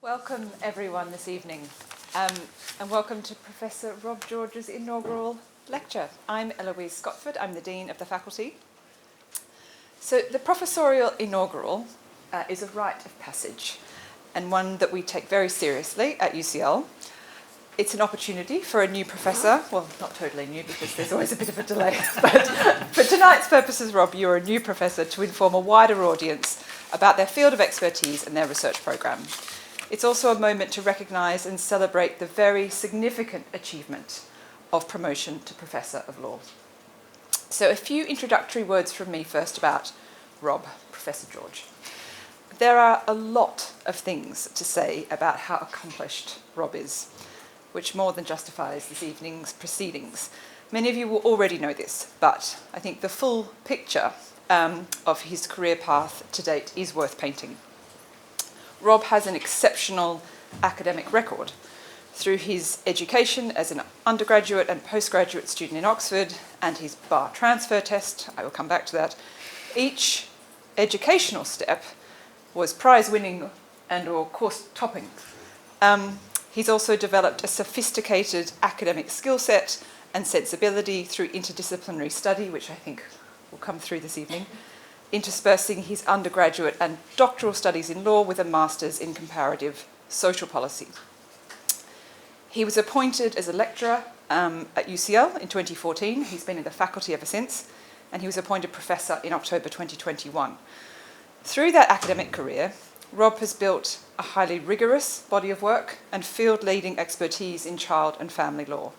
Welcome everyone this evening, and welcome to Professor Rob George's Inaugural Lecture. I'm Eloise Scottford, I'm the Dean of the Faculty. So the professorial inaugural is a rite of passage, and one that we take very seriously at UCL. It's an opportunity for a new professor, well, not totally new because there's always a bit of a delay, but for tonight's purposes, Rob, you're a new professor to inform a wider audience about their field of expertise and their research programme. It's also a moment to recognise and celebrate the very significant achievement of promotion to Professor of Law. So a few introductory words from me first about Rob, Professor George. There are a lot of things to say about how accomplished Rob is, which more than justifies this evening's proceedings. Many of you will already know this, but I think the full picture of his career path to date is worth painting. Rob has an exceptional academic record through his education as an undergraduate and postgraduate student in Oxford and his bar transfer test. I will come back to that. Each educational step was prize-winning and or course-topping. He's also developed a sophisticated academic skill set and sensibility through interdisciplinary study, which I think will come through this evening, interspersing his undergraduate and doctoral studies in law with a master's in comparative social policy. He was appointed as a lecturer at UCL in 2014. He's been in the faculty ever since, and he was appointed professor in October 2021. Through that academic career, Rob has built a highly rigorous body of work and field-leading expertise in child and family law.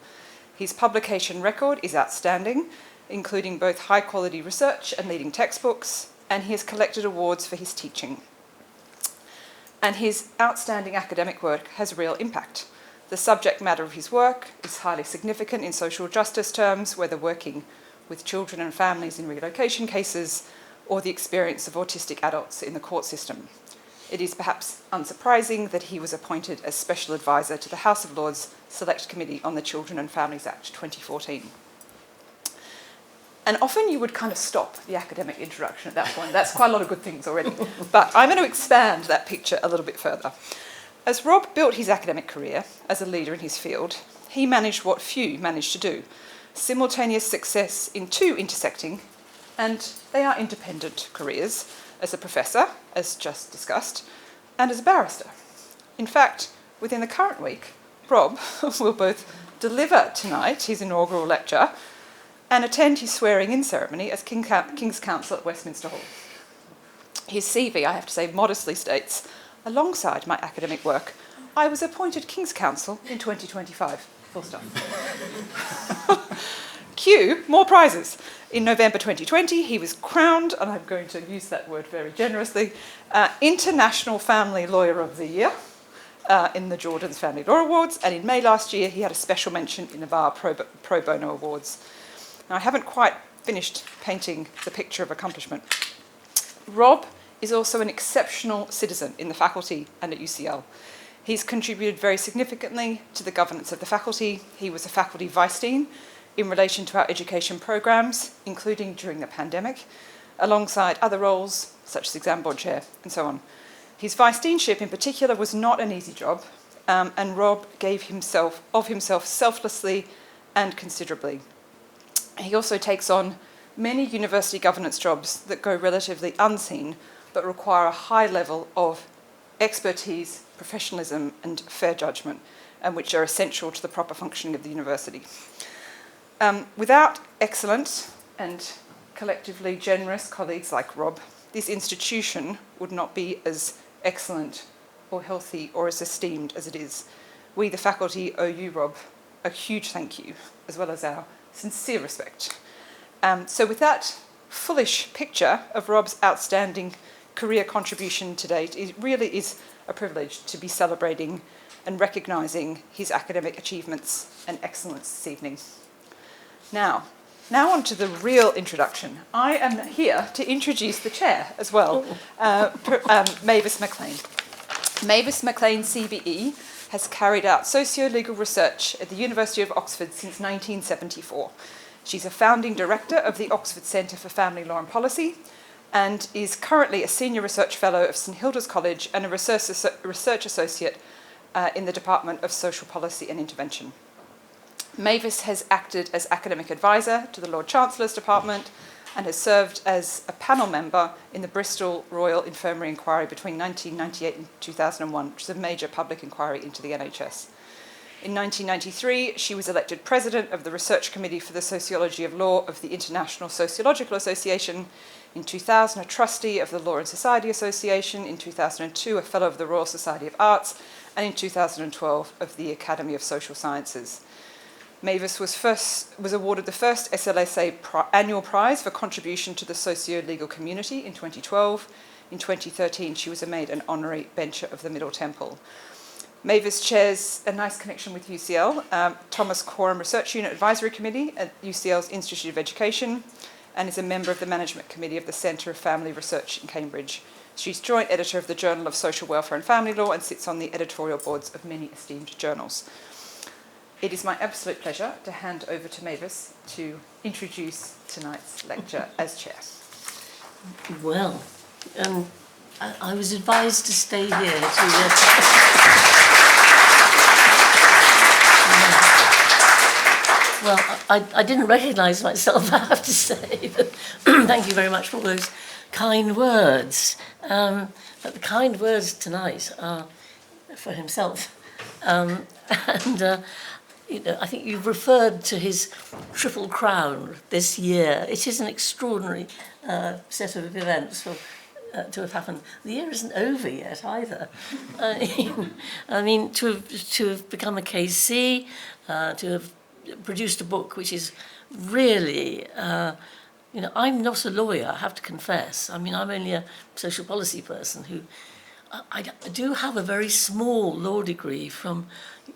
His publication record is outstanding, including both high-quality research and leading textbooks, and he has collected awards for his teaching. And his outstanding academic work has real impact. The subject matter of his work is highly significant in social justice terms, whether working with children and families in relocation cases or the experience of autistic adults in the court system. It is perhaps unsurprising that he was appointed as Special Advisor to the House of Lords Select Committee on the Children and Families Act 2014. And often you would kind of stop the academic introduction at that point. That's quite a lot of good things already. But I'm going to expand that picture a little bit further. As Rob built his academic career as a leader in his field, he managed what few managed to do: simultaneous success in two intersecting, and they are independent careers, as a professor, as just discussed, and as a barrister. In fact, within the current week, Rob will both deliver tonight his inaugural lecture and attend his swearing-in ceremony as King's Counsel at Westminster Hall. His CV, I have to say, modestly states, alongside my academic work, I was appointed King's Counsel in 2025. Full stop. Q, more prizes. In November 2020, he was crowned, and I'm going to use that word very generously, International Family Lawyer of the Year in the Jordan's Family Law Awards, and in May last year, he had a special mention in the Bar Pro Bono Awards. Now, I haven't quite finished painting the picture of accomplishment. Rob is also an exceptional citizen in the faculty and at UCL. He's contributed very significantly to the governance of the faculty. He was a faculty vice-dean in relation to our education programmes, including during the pandemic, alongside other roles, such as exam board chair, and so on. His vice-deanship in particular was not an easy job, and Rob gave himself selflessly and considerably. He also takes on many university governance jobs that go relatively unseen, but require a high level of expertise, professionalism, and fair judgment, and which are essential to the proper functioning of the university. Without excellent and collectively generous colleagues like Rob, this institution would not be as excellent or healthy or as esteemed as it is. We, the faculty, owe you, Rob, a huge thank you, as well as our sincere respect. So with that fullish picture of Rob's outstanding career contribution to date, it really is a privilege to be celebrating and recognising his academic achievements and excellence this evening. Now on to the real introduction. I am here to introduce the chair as well, Mavis Maclean. Mavis Maclean, CBE, has carried out socio-legal research at the University of Oxford since 1974. She's a founding director of the Oxford Centre for Family Law and Policy and is currently a Senior Research Fellow of St Hilda's College and a Research Associate in the Department of Social Policy and Intervention. Mavis has acted as academic advisor to the Lord Chancellor's Department and has served as a panel member in the Bristol Royal Infirmary Inquiry between 1998 and 2001, which is a major public inquiry into the NHS. In 1993, she was elected president of the Research Committee for the Sociology of Law of the International Sociological Association. In 2000, a trustee of the Law and Society Association. In 2002, a fellow of the Royal Society of Arts. And in 2012, of the Academy of Social Sciences. Mavis was awarded the first SLSA annual prize for contribution to the socio-legal community in 2012. In 2013, she was made an honorary bencher of the Middle Temple. Mavis chairs a nice connection with UCL, Thomas Coram Research Unit Advisory Committee at UCL's Institute of Education, and is a member of the Management Committee of the Centre of Family Research in Cambridge. She's joint editor of the Journal of Social Welfare and Family Law and sits on the editorial boards of many esteemed journals. It is my absolute pleasure to hand over to Mavis to introduce tonight's lecture as chair. Well, I was advised to stay here to... Well, I didn't recognise myself, I have to say. But thank you very much for all those kind words. But the kind words tonight are for himself. I think you've referred to his Triple Crown this year. It is an extraordinary set of events to have happened. The year isn't over yet either. I mean, to have become a KC, to have produced a book which is really, I'm not a lawyer, I have to confess. I mean, I'm only a social policy person who, I do have a very small law degree from,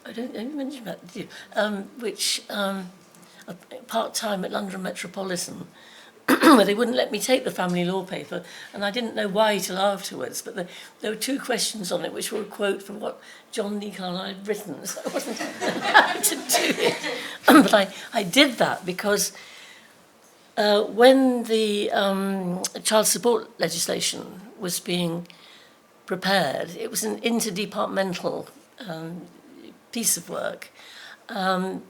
I don't mention that, did you? Which, part-time at London Metropolitan, where they wouldn't let me take the family law paper, and I didn't know why till afterwards, but there were 2 questions on it which were a quote from what John Lecan had written, so I wasn't allowed to do it. But I did that because when the child support legislation was being prepared, it was an interdepartmental piece of work. The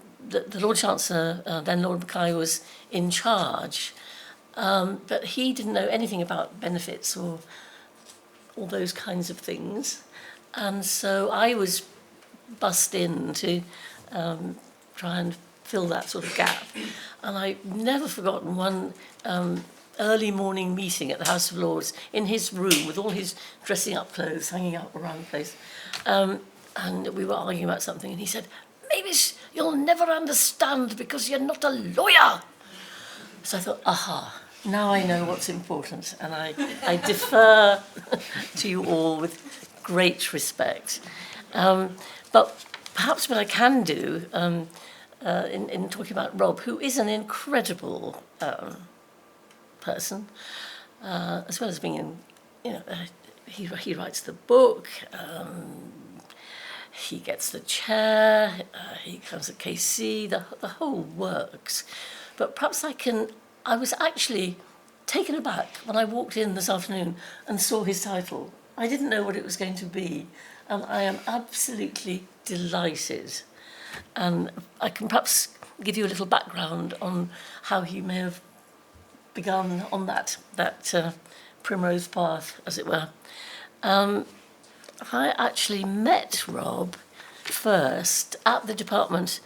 Lord Chancellor, then Lord Mackay, was in charge, but he didn't know anything about benefits or all those kinds of things. And so I was bussed in to try and fill that sort of gap. And I've never forgotten one early morning meeting at the House of Lords in his room with all his dressing up clothes hanging up around the place. And we were arguing about something, and he said, "Mavis, you'll never understand because you're not a lawyer." So I thought, aha, now I know what's important, and I defer to you all with great respect. But perhaps what I can do in talking about Rob, who is an incredible person, as well as being, he writes the book, he gets the chair, he comes at KC, the whole works. But perhaps I was actually taken aback when I walked in this afternoon and saw his title. I didn't know what it was going to be, and I am absolutely delighted. And I can perhaps give you a little background on how he may have begun on that primrose path, as it were. I actually met Rob first at the Department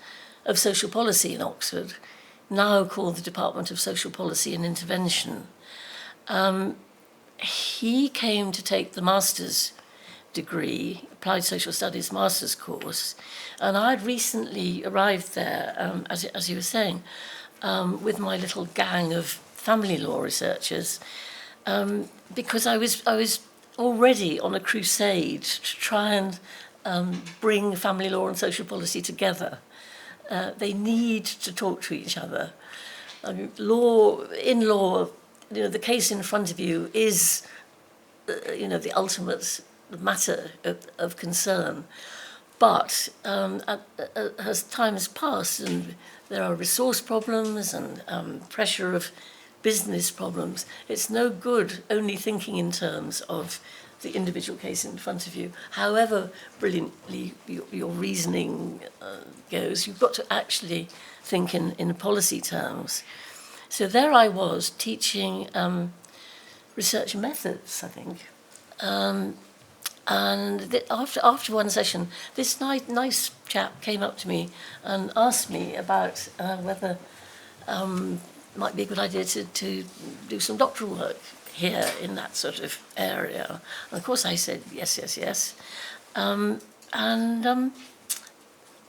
of Social Policy in Oxford, now called the Department of Social Policy and Intervention. He came to take the master's degree, Applied Social Studies master's course, and I'd recently arrived there, as you were saying, with my little gang of family law researchers, because I was already on a crusade to try and bring family law and social policy together. They need to talk to each other. In law, the case in front of you is, the ultimate matter of concern. But as time has passed and there are resource problems and pressure of business problems. It's no good only thinking in terms of the individual case in front of you. However brilliantly your reasoning goes, you've got to actually think in policy terms. So there I was teaching research methods, I think. After one session, this nice chap came up to me and asked me about whether it might be a good idea to do some doctoral work here in that sort of area. And of course I said yes.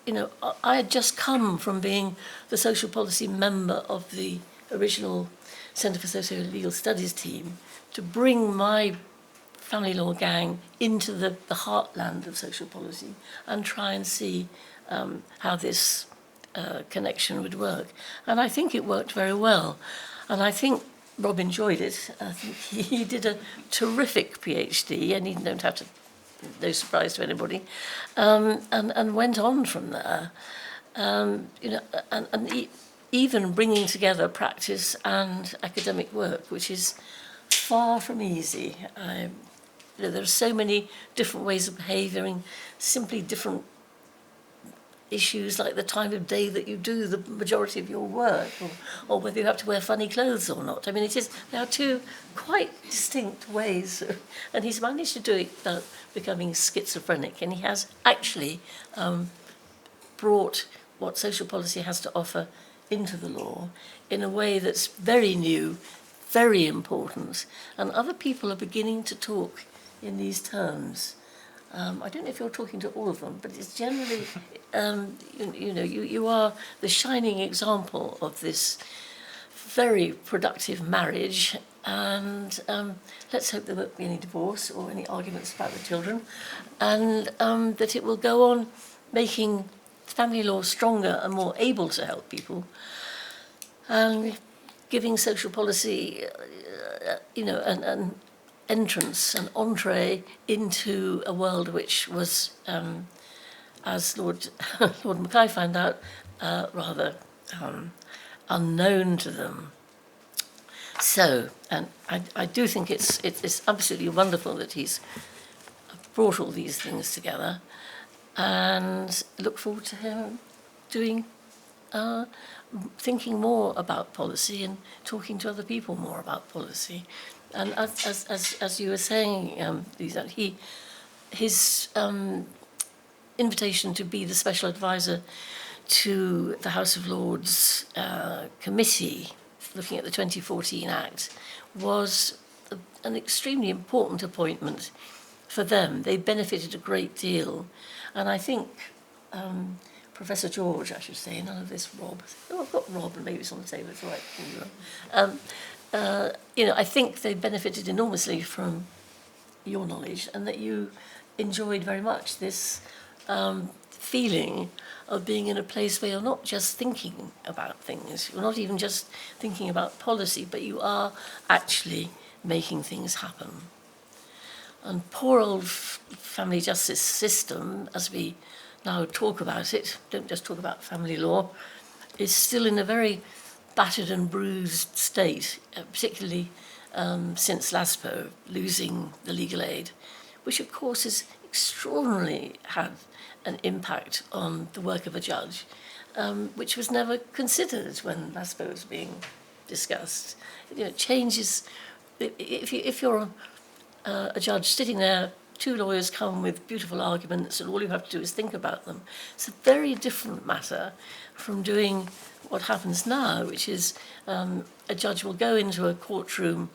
You know, I had just come from being the social policy member of the original Centre for Socio-Legal Studies team to bring my family law gang into the heartland of social policy and try and see how this connection would work. And I think it worked very well. And I think Rob enjoyed it. I think he did a terrific PhD, and he don't have to, no surprise to anybody, and went on from there. You know, and even bringing together practice and academic work, which is far from easy. You know, there are so many different ways of behaving, simply different issues like the time of day that you do the majority of your work, or whether you have to wear funny clothes or not. I mean, there are two quite distinct ways, and he's managed to do it without becoming schizophrenic, and he has actually brought what social policy has to offer into the law in a way that's very new, very important, and other people are beginning to talk in these terms. I don't know if you're talking to all of them, but it's generally, you are the shining example of this very productive marriage, and let's hope there won't be any divorce or any arguments about the children, and that it will go on making family law stronger and more able to help people, and giving social policy, an entrance, an entree into a world which was, as Lord Mackay found out, rather unknown to them. So, and I do think it's absolutely wonderful that he's brought all these things together, and look forward to him doing, thinking more about policy and talking to other people more about policy. And as you were saying, Lisa, his invitation to be the special advisor to the House of Lords committee looking at the 2014 Act was an extremely important appointment for them. They benefited a great deal. And I think Professor George, I should say, none of this Rob. Oh, I've got Rob and Mavis on the table, it's all right. I think they benefited enormously from your knowledge, and that you enjoyed very much this feeling of being in a place where you're not just thinking about things, you're not even just thinking about policy, but you are actually making things happen. And poor old family justice system, as we now talk about it, don't just talk about family law, is still in a very battered and bruised state, particularly since LASPO losing the legal aid, which of course has extraordinarily had an impact on the work of a judge, which was never considered when LASPO was being discussed. Changes, if you're a judge sitting there, two lawyers come with beautiful arguments and all you have to do is think about them. It's a very different matter from doing what happens now, which is a judge will go into a courtroom,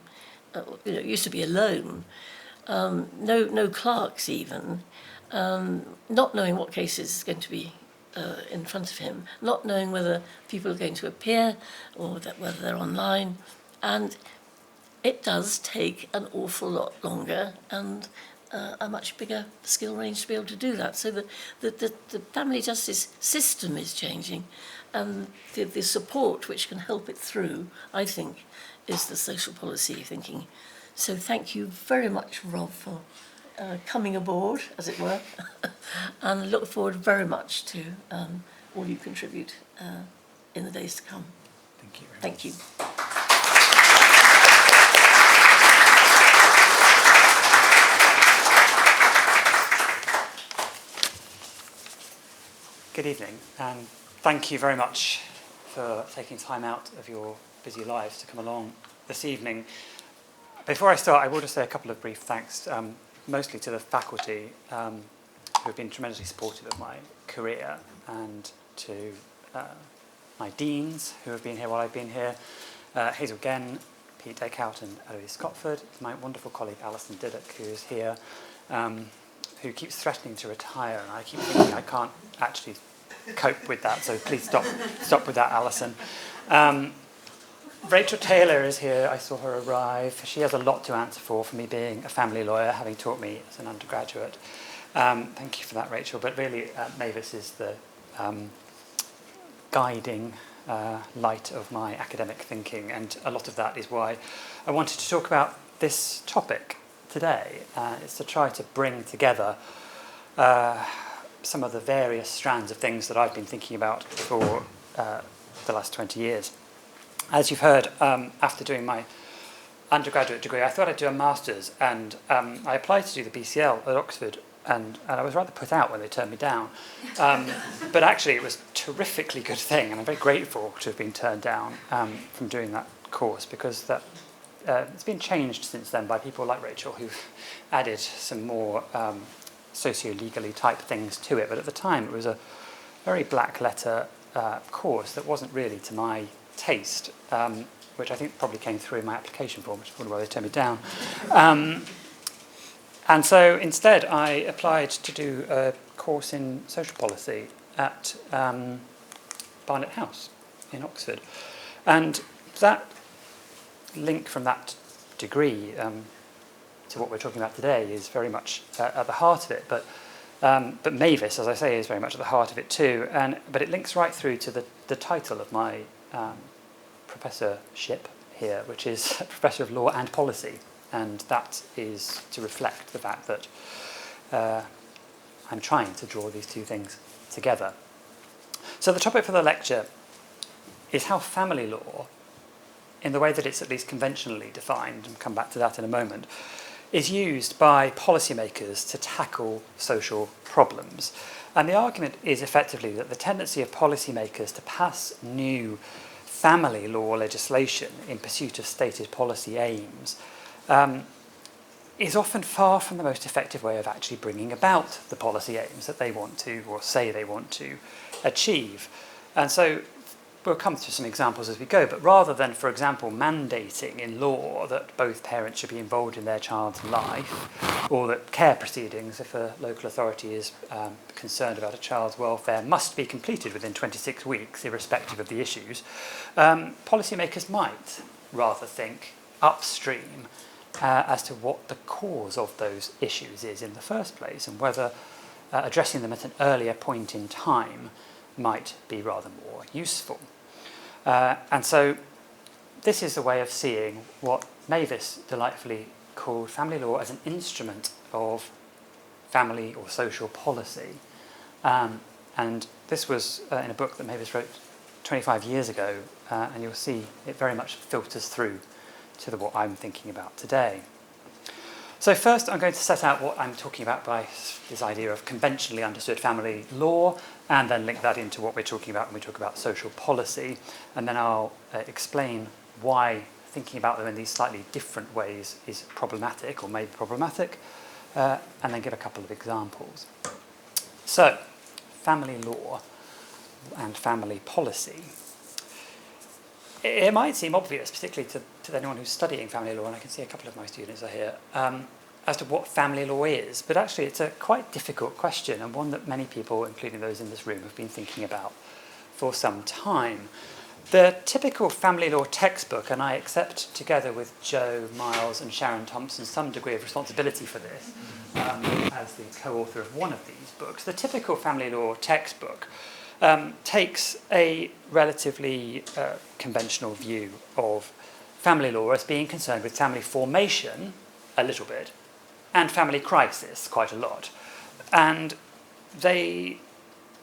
it used to be alone, no clerks even, not knowing what case is going to be in front of him, not knowing whether people are going to appear or whether they're online, and it does take an awful lot longer and a much bigger skill range to be able to do that. So the family justice system is changing, and the support which can help it through, I think, is the social policy thinking. So thank you very much, Rob, for coming aboard, as it were, and look forward very much to all you contribute in the days to come. Thank you. Thank you. Good evening, and thank you very much for taking time out of your busy lives to come along this evening. Before I start, I will just say a couple of brief thanks, mostly to the faculty who have been tremendously supportive of my career, and to my deans who have been here while I've been here, Hazel Genn, Pete Dakehout and Eloise Scotford, my wonderful colleague Alison Diddock, who is here, who keeps threatening to retire, and I keep thinking I can't actually cope with that, so please stop with that, Alison. Rachel Taylor is here. I saw her arrive. She has a lot to answer for me being a family lawyer, having taught me as an undergraduate. Thank you for that, Rachel. But really, Mavis is the guiding light of my academic thinking, and a lot of that is why I wanted to talk about this topic today. It's to try to bring together some of the various strands of things that I've been thinking about for the last 20 years. As you've heard, after doing my undergraduate degree, I thought I'd do a master's, and I applied to do the BCL at Oxford, and I was rather put out when they turned me down. But actually, it was a terrifically good thing, and I'm very grateful to have been turned down from doing that course, because that it's been changed since then by people like Rachel, who've added some more socio-legally type things to it. But at the time, it was a very black letter course that wasn't really to my taste, which I think probably came through in my application form, which is probably why they turned me down. And so instead, I applied to do a course in social policy at Barnet House in Oxford. And that link from that degree to what we're talking about today is very much at the heart of it. But Mavis, as I say, is very much at the heart of it too. But it links right through to the title of my professorship here, which is Professor of Law and Policy. And that is to reflect the fact that I'm trying to draw these two things together. So the topic for the lecture is how family law, in the way that it's at least conventionally defined, and come back to that in a moment, is used by policymakers to tackle social problems. And the argument is effectively that the tendency of policymakers to pass new family law legislation in pursuit of stated policy aims is often far from the most effective way of actually bringing about the policy aims that they want to, or say they want to, achieve. And so we'll come through some examples as we go, but rather than, for example, mandating in law that both parents should be involved in their child's life, or that care proceedings, if a local authority is concerned about a child's welfare, must be completed within 26 weeks, irrespective of the issues, policymakers might rather think upstream as to what the cause of those issues is in the first place, and whether addressing them at an earlier point in time might be rather more useful. And so this is a way of seeing what Mavis delightfully called family law as an instrument of family or social policy. And this was in a book that Mavis wrote 25 years ago, and you'll see it very much filters through to what I'm thinking about today. So first, I'm going to set out what I'm talking about by this idea of conventionally understood family law, and then link that into what we're talking about when we talk about social policy. And then I'll explain why thinking about them in these slightly different ways is problematic, or may be problematic, and then give a couple of examples. So, family law and family policy. It might seem obvious, particularly to anyone who's studying family law, and I can see a couple of my students are here, as to what family law is. But actually, it's a quite difficult question, and one that many people, including those in this room, have been thinking about for some time. The typical family law textbook, and I accept, together with Joe Miles and Sharon Thompson, some degree of responsibility for this, as the co-author of one of these books, the typical family law textbook takes a relatively conventional view of family law as being concerned with family formation, a little bit, and family crisis, quite a lot. And they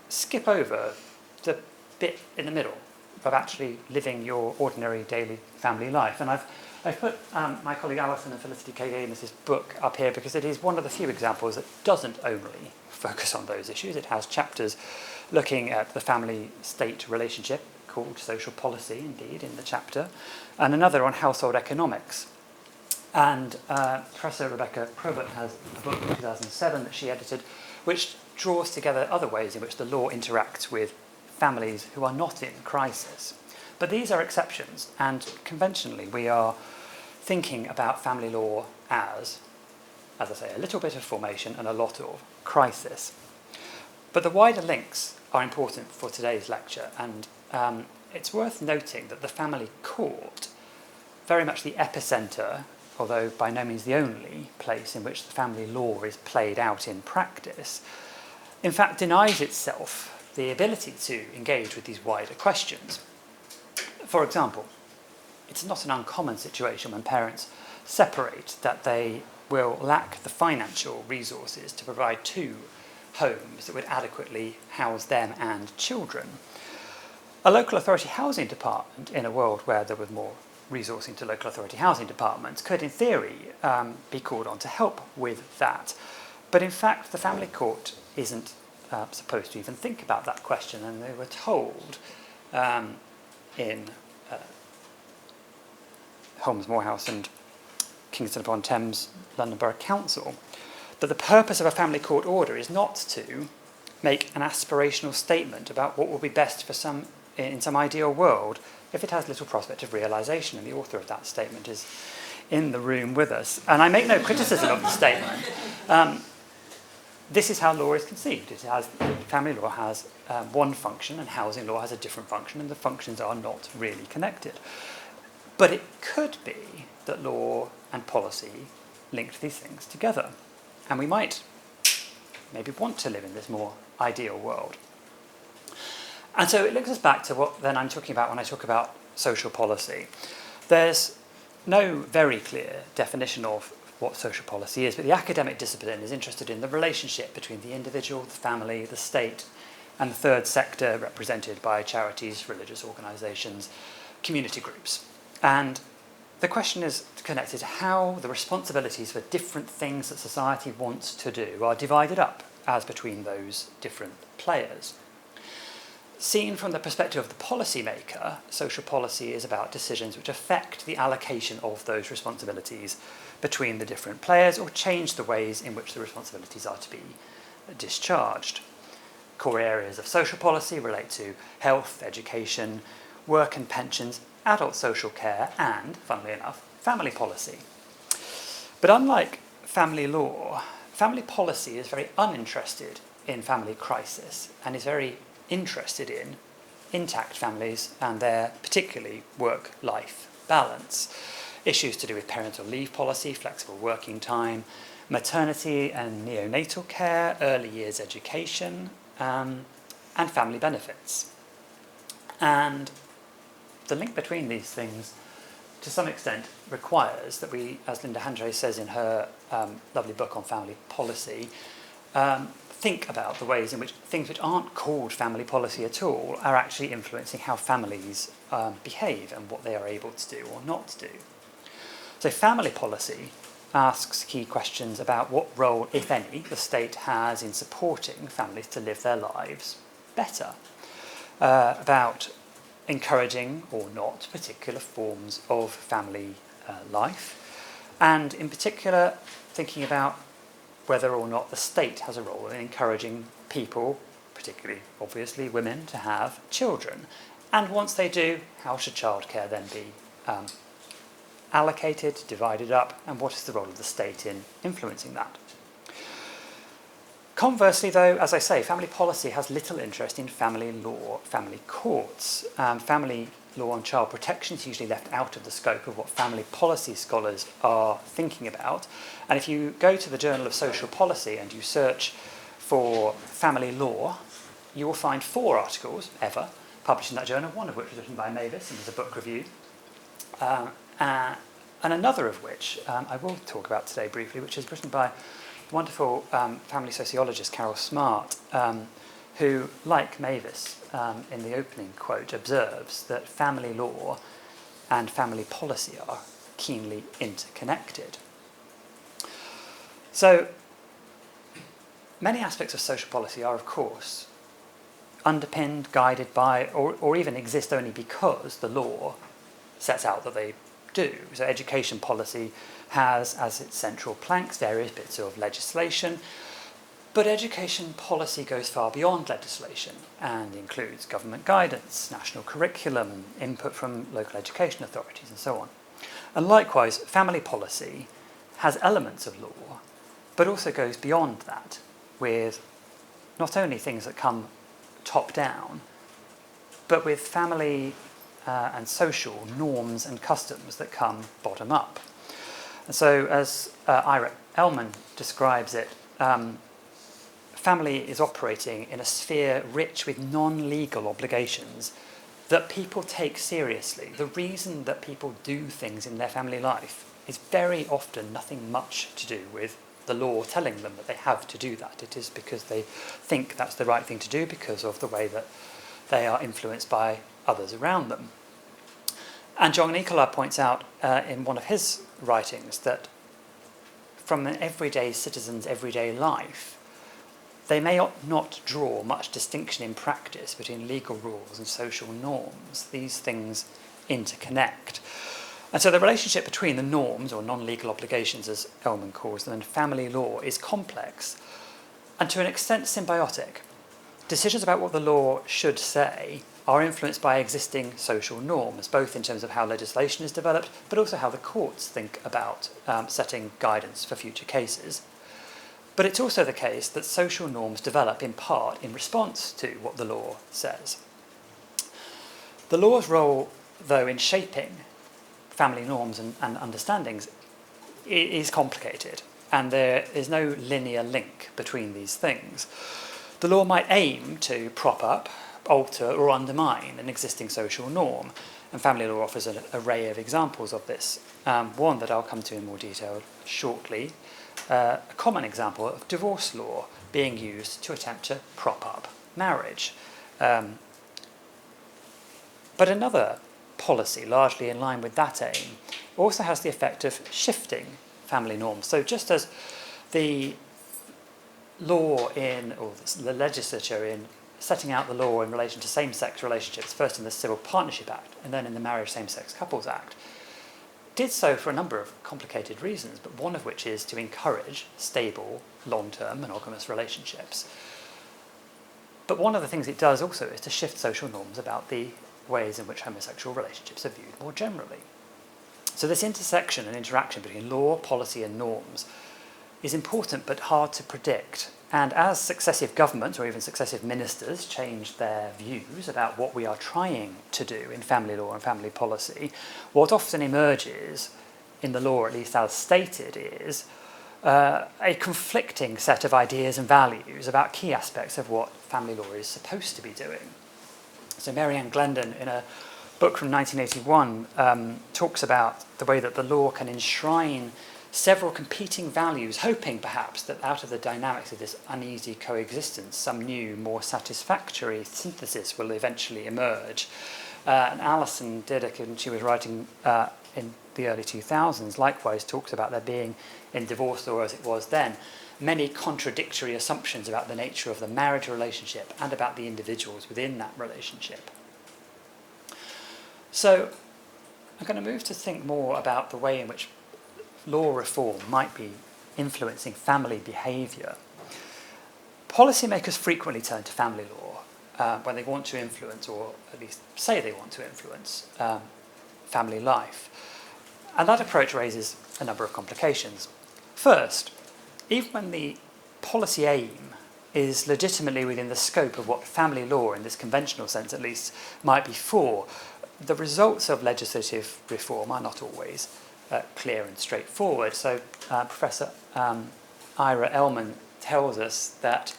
skip over the bit in the middle of actually living your ordinary daily family life. And I've I've put my colleague Alison and Felicity K.Amos' book up here because it is one of the few examples that doesn't only focus on those issues. It has chapters looking at the family-state relationship, called Social Policy, indeed, in the chapter, and another on household economics. And Professor Rebecca Probert has a book in 2007 that she edited, which draws together other ways in which the law interacts with families who are not in crisis. But these are exceptions, and conventionally we are thinking about family law as I say, a little bit of formation and a lot of crisis. But the wider links are important for today's lecture, and it's worth noting that the family court, very much the epicentre, although by no means the only place in which the family law is played out in practice, in fact denies itself the ability to engage with these wider questions. For example, it's not an uncommon situation when parents separate that they will lack the financial resources to provide two homes that would adequately house them and children. A local authority housing department, in a world where there was more resourcing to local authority housing departments, could in theory be called on to help with that. But in fact, the family court isn't supposed to even think about that question, and they were told in Holmes Morehouse and Kingston upon Thames London Borough Council that the purpose of a family court order is not to make an aspirational statement about what will be best for some in some ideal world if it has little prospect of realisation, and the author of that statement is in the room with us. And I make no criticism of the statement. This is how law is conceived. Family law has one function and housing law has a different function, and the functions are not really connected. But it could be that law and policy linked these things together. And we might maybe want to live in this more ideal world. And so it links us back to what then I'm talking about when I talk about social policy. There's no very clear definition of what social policy is, but the academic discipline is interested in the relationship between the individual, the family, the state, and the third sector represented by charities, religious organisations, community groups. And the question is connected to how the responsibilities for different things that society wants to do are divided up as between those different players. Seen from the perspective of the policymaker, social policy is about decisions which affect the allocation of those responsibilities between the different players or change the ways in which the responsibilities are to be discharged. Core areas of social policy relate to health, education, work and pensions, adult social care, and, funnily enough, family policy. But unlike family law, family policy is very uninterested in family crisis and is very interested in intact families and their particularly work-life balance. Issues to do with parental leave policy, flexible working time, maternity and neonatal care, early years education, and family benefits. And the link between these things, to some extent, requires that we, as Linda Handray says in her lovely book on family policy, think about the ways in which things which aren't called family policy at all are actually influencing how families behave and what they are able to do or not do. So family policy asks key questions about what role, if any, the state has in supporting families to live their lives better, about encouraging or not particular forms of family life, and in particular thinking about whether or not the state has a role in encouraging people, particularly obviously women, to have children. And once they do, how should childcare then be allocated, divided up, and what is the role of the state in influencing that? Conversely, though, as I say, family policy has little interest in family law, family courts. Family law and child protection is usually left out of the scope of what family policy scholars are thinking about. And if you go to the Journal of Social Policy and you search for family law, you will find 4 articles ever published in that journal, one of which was written by Mavis and was a book review, and another of which I will talk about today briefly, which is written by wonderful family sociologist Carol Smart, who, like Mavis in the opening quote, observes that family law and family policy are keenly interconnected. So many aspects of social policy are, of course, underpinned, guided by, or even exist only because the law sets out that they do. So education policy has as its central planks various bits of legislation, but education policy goes far beyond legislation and includes government guidance, national curriculum, input from local education authorities, and so on. And likewise, family policy has elements of law, but also goes beyond that, with not only things that come top down, but with family and social norms and customs that come bottom up. And so, as Ira Ellman describes it, family is operating in a sphere rich with non-legal obligations that people take seriously. The reason that people do things in their family life is very often nothing much to do with the law telling them that they have to do that. It is because they think that's the right thing to do because of the way that they are influenced by others around them. And John Nicola points out in one of his writings that from an everyday citizen's everyday life, they may not draw much distinction in practice between legal rules and social norms. These things interconnect. And so the relationship between the norms, or non-legal obligations as Ellman calls them, and family law is complex and to an extent symbiotic. Decisions about what the law should say are influenced by existing social norms, both in terms of how legislation is developed, but also how the courts think about setting guidance for future cases. But it's also the case that social norms develop in part in response to what the law says. The law's role, though, in shaping family norms and understandings is complicated, and there is no linear link between these things. The law might aim to prop up, alter, or undermine an existing social norm, and family law offers an array of examples of this. One that I'll come to in more detail shortly, a common example of divorce law being used to attempt to prop up marriage. But another policy, largely in line with that aim, also has the effect of shifting family norms. So just as the law or the legislature in setting out the law in relation to same-sex relationships, first in the Civil Partnership Act and then in the Marriage Same-Sex Couples Act, did so for a number of complicated reasons, but one of which is to encourage stable, long-term, monogamous relationships. But one of the things it does also is to shift social norms about the ways in which homosexual relationships are viewed more generally. So this intersection and interaction between law, policy and norms is important but hard to predict. And as successive governments or even successive ministers change their views about what we are trying to do in family law and family policy, what often emerges in the law, at least as stated, is a conflicting set of ideas and values about key aspects of what family law is supposed to be doing. So Mary Ann Glendon, in a book from 1981, talks about the way that the law can enshrine several competing values, hoping perhaps that out of the dynamics of this uneasy coexistence, some new, more satisfactory synthesis will eventually emerge. And Alison Didak, when she was writing in the early 2000s, likewise talks about there being, in divorce law as it was then, many contradictory assumptions about the nature of the marriage relationship and about the individuals within that relationship. So I'm going to move to think more about the way in which law reform might be influencing family behaviour. Policymakers frequently turn to family law when they want to influence, or at least say they want to influence, family life. And that approach raises a number of complications. First, even when the policy aim is legitimately within the scope of what family law, in this conventional sense at least, might be for, the results of legislative reform are not always clear and straightforward. So Professor Ira Ellman tells us that,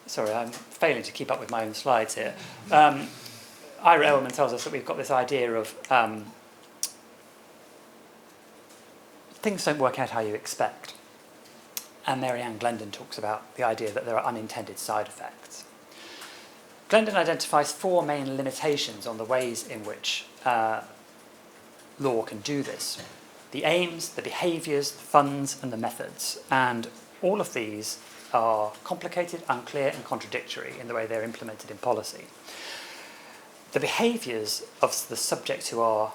sorry, I'm failing to keep up with my own slides here. Ira Ellman tells us that we've got this idea of things don't work out how you expect. And Mary Ann Glendon talks about the idea that there are unintended side effects. Glendon identifies four main limitations on the ways in which law can do this. The aims, the behaviours, the funds, and the methods. And all of these are complicated, unclear, and contradictory in the way they're implemented in policy. The behaviours of the subjects who are,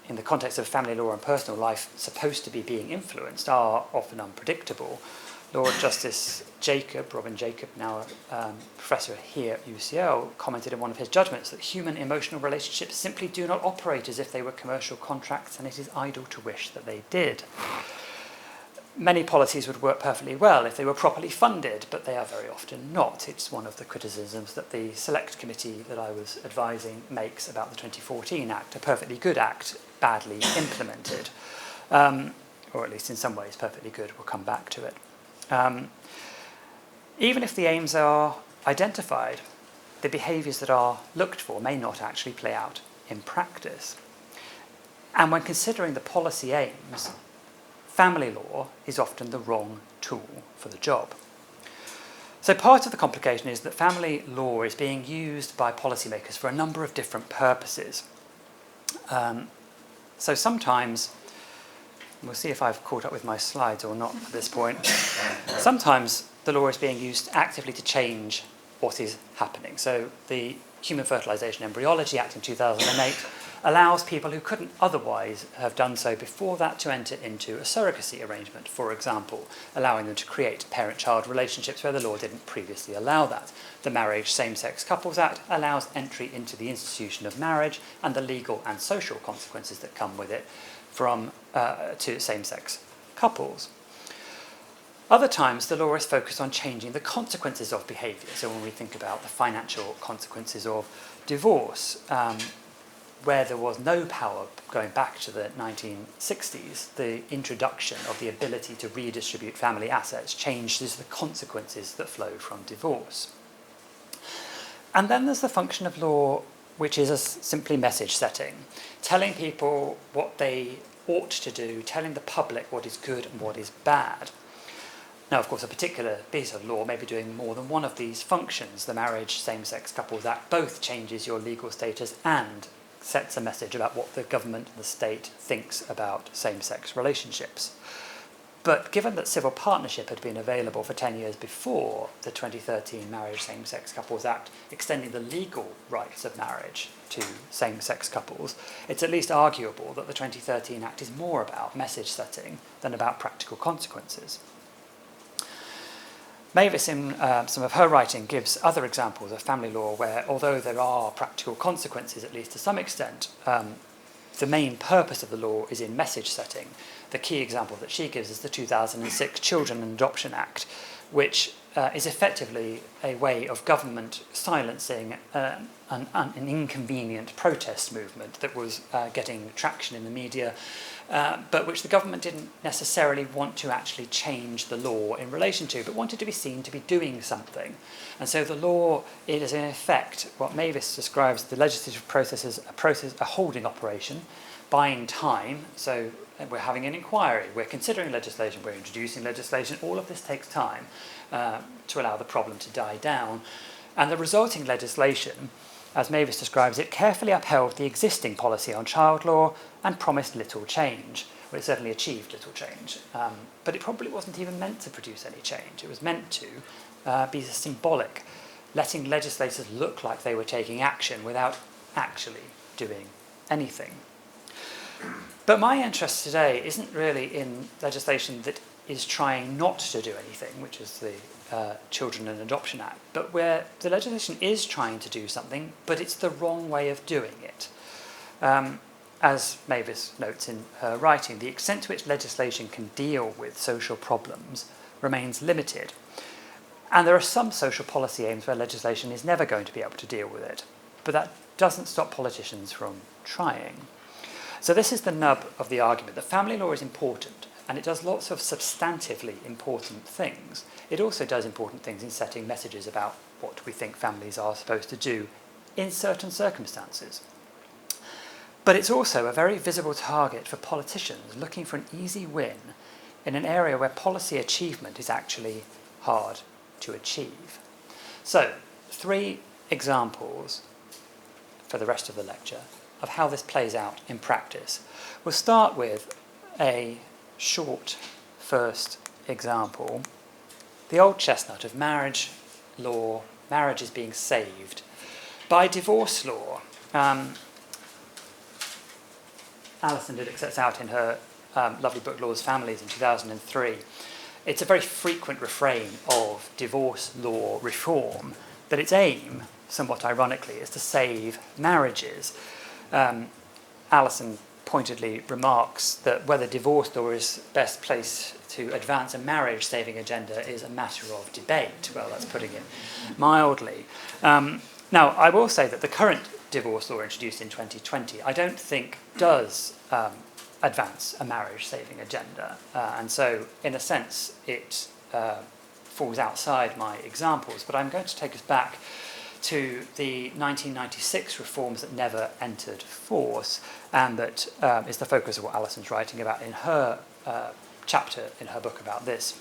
in the context of family law and personal life, supposed to be being influenced are often unpredictable. Lord Justice Robin Jacob, now a professor here at UCL, commented in one of his judgments that human emotional relationships simply do not operate as if they were commercial contracts, and it is idle to wish that they did. Many policies would work perfectly well if they were properly funded, but they are very often not. It's one of the criticisms that the select committee that I was advising makes about the 2014 Act, a perfectly good act, badly implemented, or at least in some ways perfectly good. We'll come back to it. Even if the aims are identified, the behaviours that are looked for may not actually play out in practice. And when considering the policy aims, family law is often the wrong tool for the job. So part of the complication is that family law is being used by policymakers for a number of different purposes. So sometimes, we'll see if I've caught up with my slides or not at this point, sometimes the law is being used actively to change what is happening. So the Human Fertilisation Embryology Act in 2008 allows people who couldn't otherwise have done so before that to enter into a surrogacy arrangement, for example, allowing them to create parent-child relationships where the law didn't previously allow that. The Marriage Same-Sex Couples Act allows entry into the institution of marriage and the legal and social consequences that come with it from to same-sex couples. Other times, the law is focused on changing the consequences of behaviour. So when we think about the financial consequences of divorce, where there was no power going back to the 1960s, the introduction of the ability to redistribute family assets changes the consequences that flow from divorce. And then there's the function of law, which is simply message setting, telling people what they ought to do, telling the public what is good and what is bad. Now, of course, a particular piece of law may be doing more than one of these functions. The Marriage Same-Sex Couples Act both changes your legal status and sets a message about what the government and the state thinks about same-sex relationships. But given that civil partnership had been available for 10 years before the 2013 Marriage Same-Sex Couples Act, extending the legal rights of marriage to same-sex couples, it's at least arguable that the 2013 Act is more about message setting than about practical consequences. Mavis, in some of her writing, gives other examples of family law where, although there are practical consequences, at least to some extent, the main purpose of the law is in message setting. The key example that she gives is the 2006 Children and Adoption Act, which is effectively a way of government silencing an inconvenient protest movement that was getting traction in the media, but which the government didn't necessarily want to actually change the law in relation to, but wanted to be seen to be doing something. And so the law is, in effect, what Mavis describes the legislative process as a holding operation, buying time. So we're having an inquiry, we're considering legislation, we're introducing legislation. All of this takes time to allow the problem to die down. And the resulting legislation, as Mavis describes it, carefully upheld the existing policy on child law and promised little change. Well, it certainly achieved little change, but it probably wasn't even meant to produce any change. It was meant to be symbolic, letting legislators look like they were taking action without actually doing anything. But my interest today isn't really in legislation that is trying not to do anything, which is the Children and Adoption Act, but where the legislation is trying to do something, but it's the wrong way of doing it. As Mavis notes in her writing, the extent to which legislation can deal with social problems remains limited. And there are some social policy aims where legislation is never going to be able to deal with it, but that doesn't stop politicians from trying. So this is the nub of the argument, that family law is important, and it does lots of substantively important things. It also does important things in setting messages about what we think families are supposed to do in certain circumstances. But it's also a very visible target for politicians looking for an easy win in an area where policy achievement is actually hard to achieve. So, 3 examples for the rest of the lecture of how this plays out in practice. We'll start with a short first example. The old chestnut of marriage law, marriage is being saved by divorce law. Alison Diddick sets out in her lovely book Laws, Families in 2003. It's a very frequent refrain of divorce law reform that its aim, somewhat ironically, is to save marriages. Alison pointedly remarks that whether divorce law is best placed to advance a marriage-saving agenda is a matter of debate. Well, that's putting it mildly. Now, I will say that the current divorce law introduced in 2020, I don't think does advance a marriage-saving agenda. And so, in a sense, it falls outside my examples. But I'm going to take us back to the 1996 reforms that never entered force, and that is the focus of what Alison's writing about in her chapter in her book about this.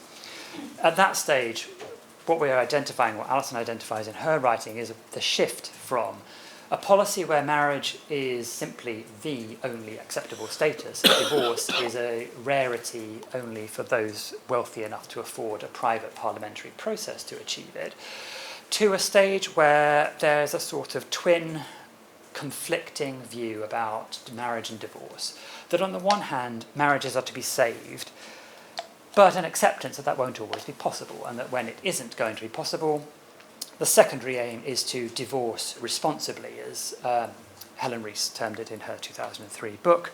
At that stage, what we are identifying, what Alison identifies in her writing, is the shift from a policy where marriage is simply the only acceptable status, and divorce is a rarity only for those wealthy enough to afford a private parliamentary process to achieve it, to a stage where there's a sort of twin conflicting view about marriage and divorce. That on the one hand, marriages are to be saved, but an acceptance that that won't always be possible, and that when it isn't going to be possible, the secondary aim is to divorce responsibly, as Helen Rees termed it in her 2003 book,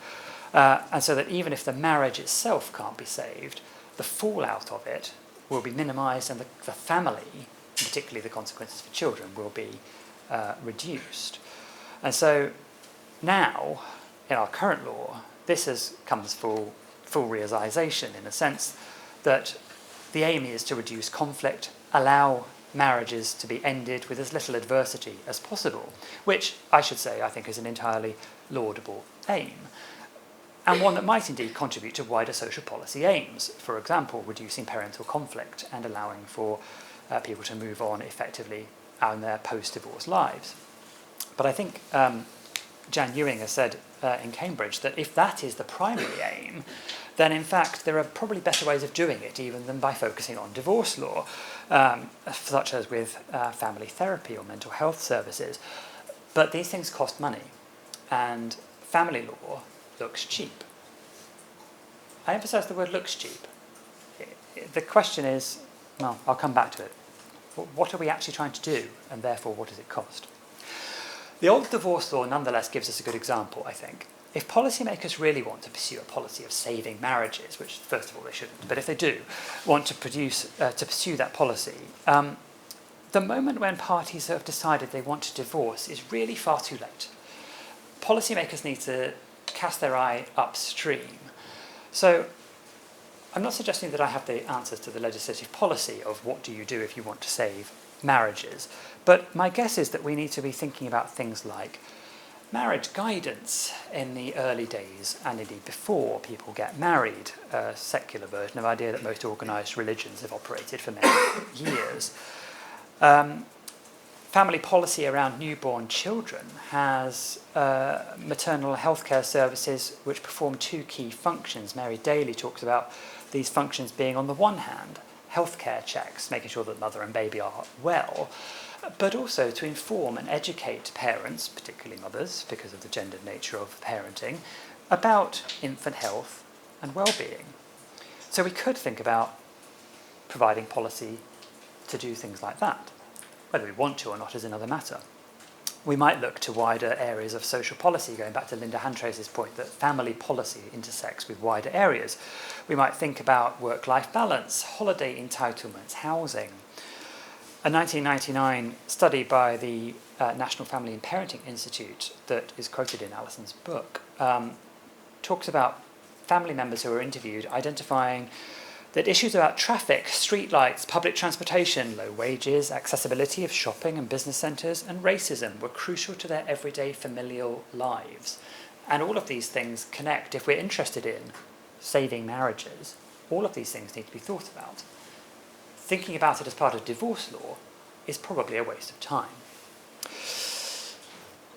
and so that even if the marriage itself can't be saved, the fallout of it will be minimised, and the family, particularly the consequences for children, will be reduced. And so now, in our current law, this has come to full realisation, in a sense that the aim is to reduce conflict, allow marriages to be ended with as little adversity as possible, which I should say I think is an entirely laudable aim, and one that might indeed contribute to wider social policy aims, for example, reducing parental conflict and allowing for people to move on effectively in their post-divorce lives. But I think Jan Ewing has said in Cambridge that if that is the primary aim, then in fact there are probably better ways of doing it even than by focusing on divorce law, such as with family therapy or mental health services. But these things cost money, and family law looks cheap. I emphasise the word looks cheap. The question is, well, I'll come back to it. What are we actually trying to do, and therefore what does it cost? The old divorce law nonetheless gives us a good example, I think. If policymakers really want to pursue a policy of saving marriages, which first of all they shouldn't, but if they do want to pursue that policy, the moment when parties have decided they want to divorce is really far too late. Policymakers need to cast their eye upstream. So I'm not suggesting that I have the answers to the legislative policy of what do you do if you want to save marriages, but my guess is that we need to be thinking about things like marriage guidance in the early days and indeed before people get married, a secular version of the idea that most organised religions have operated for many years. Family policy around newborn children has maternal healthcare services which perform two key functions. Mary Daly talks about these functions being, on the one hand, healthcare checks, making sure that mother and baby are well, but also to inform and educate parents, particularly mothers, because of the gendered nature of parenting, about infant health and well-being. So we could think about providing policy to do things like that. Whether we want to or not is another matter. We might look to wider areas of social policy, going back to Linda Hantrace's point that family policy intersects with wider areas. We might think about work-life balance, holiday entitlements, housing. A 1999 study by the National Family and Parenting Institute that is quoted in Alison's book talks about family members who were interviewed identifying that issues about traffic, streetlights, public transportation, low wages, accessibility of shopping and business centres, and racism were crucial to their everyday familial lives. And all of these things connect. If we're interested in saving marriages, all of these things need to be thought about. Thinking about it as part of divorce law is probably a waste of time.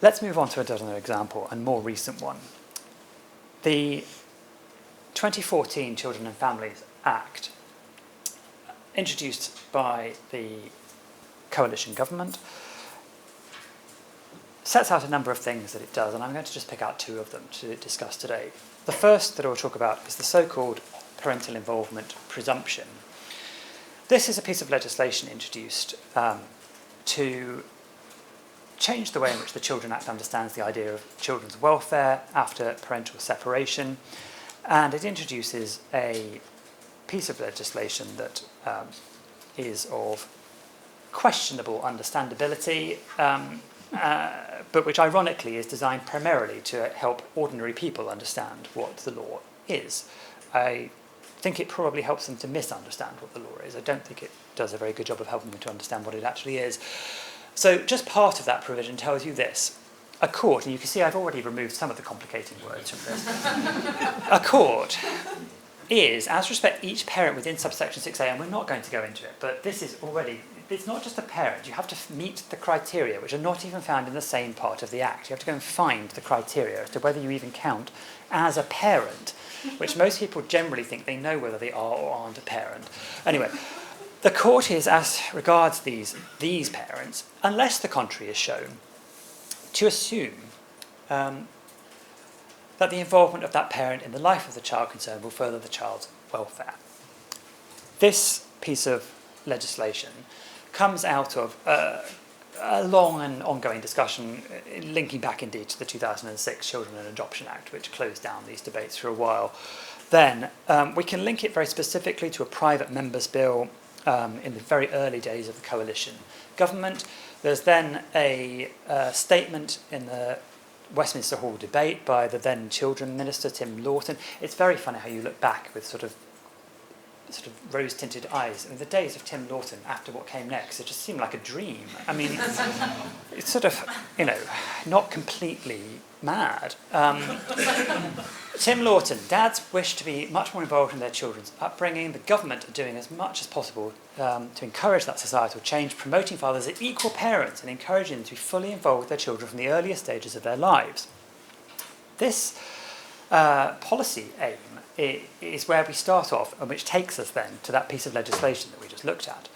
Let's move on to another example, and more recent one. The 2014 Children and Families Act, introduced by the coalition government, sets out a number of things that it does, and I'm going to just pick out two of them to discuss today. The first that I'll talk about is the so-called parental involvement presumption. This is a piece of legislation introduced to change the way in which the Children Act understands the idea of children's welfare after parental separation, and it introduces a piece of legislation that is of questionable understandability, but which ironically is designed primarily to help ordinary people understand what the law is. I think it probably helps them to misunderstand what the law is. I don't think it does a very good job of helping them to understand what it actually is. So just part of that provision tells you this. A court, and you can see I've already removed some of the complicating words from this. A court is, as respect each parent within subsection 6a, and we're not going to go into it, but this is already, it's not just a parent. You have to meet the criteria, which are not even found in the same part of the Act. You have to go and find the criteria as to whether you even count as a parent, which most people generally think they know whether they are or aren't a parent. Anyway, the court is, as regards these parents, unless the contrary is shown, to assume that the involvement of that parent in the life of the child concerned will further the child's welfare. This piece of legislation comes out of a long and ongoing discussion linking back indeed to the 2006 Children and Adoption Act, which closed down these debates for a while. Then we can link it very specifically to a private member's bill in the very early days of the coalition government. There's then a statement in the Westminster Hall debate by the then Children Minister, Tim Lawton. It's very funny how you look back with sort of rose-tinted eyes. I mean, the days of Tim Lawton after what came next, it just seemed like a dream. I mean, it's sort of, not completely mad. Tim Lawton, dads wish to be much more involved in their children's upbringing. The government are doing as much as possible to encourage that societal change, promoting fathers as equal parents and encouraging them to be fully involved with their children from the earliest stages of their lives. This policy aim is where we start off, and which takes us then to that piece of legislation that we just looked at.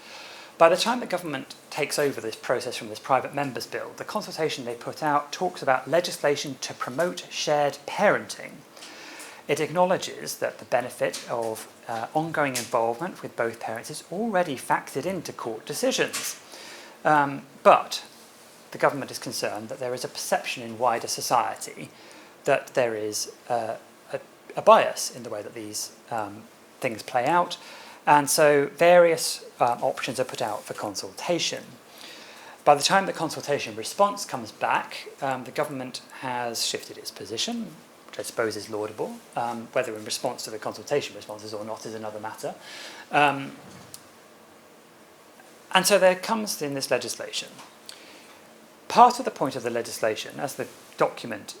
By the time the government takes over this process from this private members bill, the consultation they put out talks about legislation to promote shared parenting. It acknowledges that the benefit of ongoing involvement with both parents is already factored into court decisions. But the government is concerned that there is a perception in wider society that there is a bias in the way that these things play out. And so various options are put out for consultation. By the time the consultation response comes back, the government has shifted its position, which I suppose is laudable. Whether in response to the consultation responses or not is another matter. And so there comes in this legislation. Part of the point of the legislation, as the document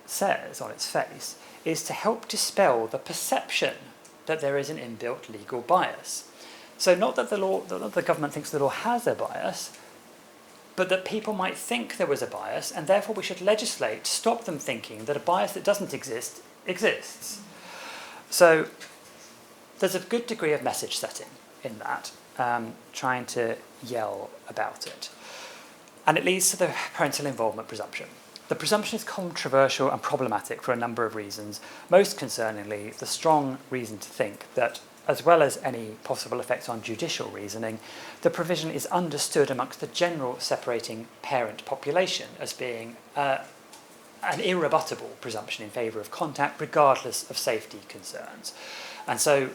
says on its face, is to help dispel the perception that there is an inbuilt legal bias. So not that the government thinks the law has a bias, but that people might think there was a bias, and therefore we should legislate to stop them thinking that a bias that doesn't exist exists. So there's a good degree of message setting in that, trying to yell about it. And it leads to the parental involvement presumption. The presumption is controversial and problematic for a number of reasons, most concerningly the strong reason to think that, as well as any possible effects on judicial reasoning, the provision is understood amongst the general separating parent population as being an irrebuttable presumption in favour of contact, regardless of safety concerns. And so,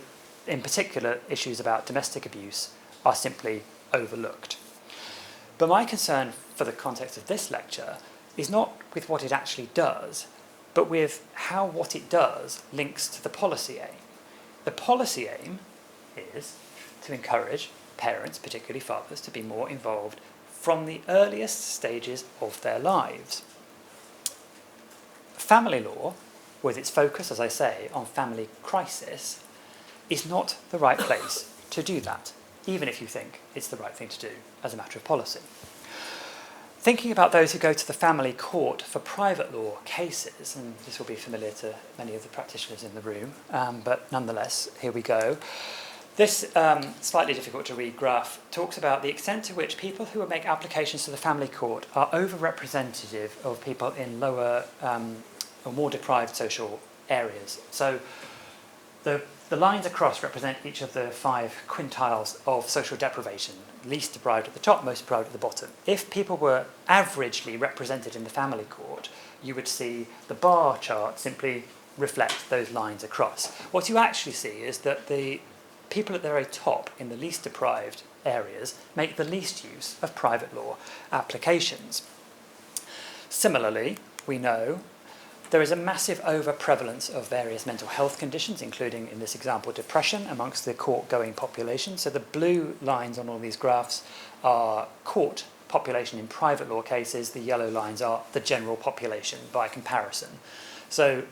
in particular, issues about domestic abuse are simply overlooked. But my concern for the context of this lecture is not with what it actually does, but with how what it does links to the policy aim. The policy aim is to encourage parents, particularly fathers, to be more involved from the earliest stages of their lives. Family law, with its focus, as I say, on family crisis, is not the right place to do that, even if you think it's the right thing to do as a matter of policy. Thinking about those who go to the family court for private law cases, and this will be familiar to many of the practitioners in the room, but nonetheless, here we go. This slightly difficult to read graph talks about the extent to which people who make applications to the family court are overrepresentative of people in lower or more deprived social areas. So the lines across represent each of the 5 quintiles of social deprivation, least deprived at the top, most deprived at the bottom. If people were averagely represented in the family court, you would see the bar chart simply reflect those lines across. What you actually see is that the people at the very top in the least deprived areas make the least use of private law applications. Similarly, we know there is a massive overprevalence of various mental health conditions, including, in this example, depression amongst the court-going population. So the blue lines on all these graphs are court population in private law cases. The yellow lines are the general population by comparison. So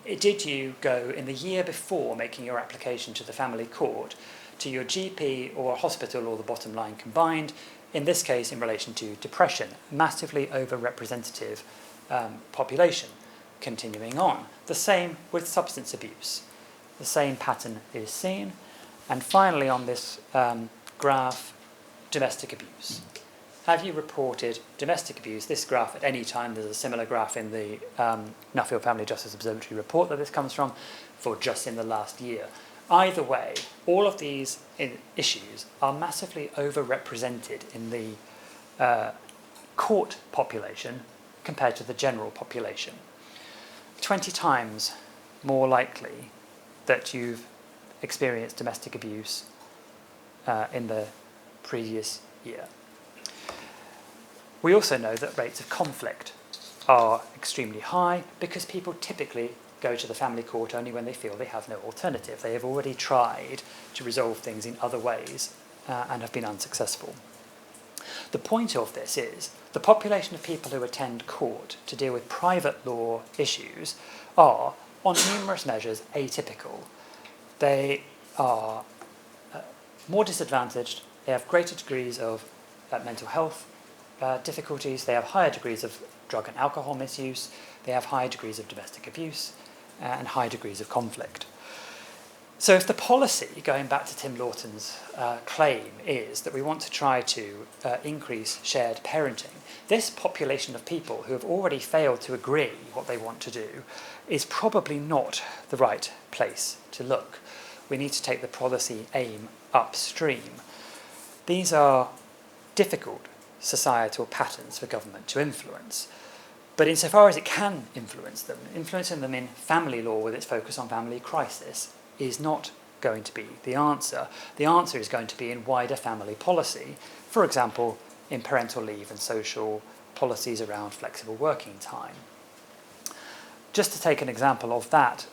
did you go in the year before making your application to the family court to your GP or hospital or the bottom line combined, in this case in relation to depression, massively overrepresentative population. Continuing on, the same with substance abuse. The same pattern is seen. And finally on this graph, domestic abuse. Have you reported domestic abuse? This graph at any time, there's a similar graph in the Nuffield Family Justice Observatory report that this comes from, for just in the last year. Either way, all of these issues are massively overrepresented in the court population compared to the general population. 20 times more likely that you've experienced domestic abuse in the previous year. We also know that rates of conflict are extremely high because people typically go to the family court only when they feel they have no alternative. They have already tried to resolve things in other ways and have been unsuccessful. The point of this is the population of people who attend court to deal with private law issues are, on numerous measures, atypical. They are more disadvantaged, they have greater degrees of mental health difficulties, they have higher degrees of drug and alcohol misuse, they have higher degrees of domestic abuse, and high degrees of conflict. So if the policy, going back to Tim Lawton's claim, is that we want to try to increase shared parenting, this population of people who have already failed to agree what they want to do is probably not the right place to look. We need to take the policy aim upstream. These are difficult societal patterns for government to influence. But insofar as it can influence them, influencing them in family law with its focus on family crisis is not going to be the answer. The answer is going to be in wider family policy, for example, in parental leave and social policies around flexible working time. Just to take an example of that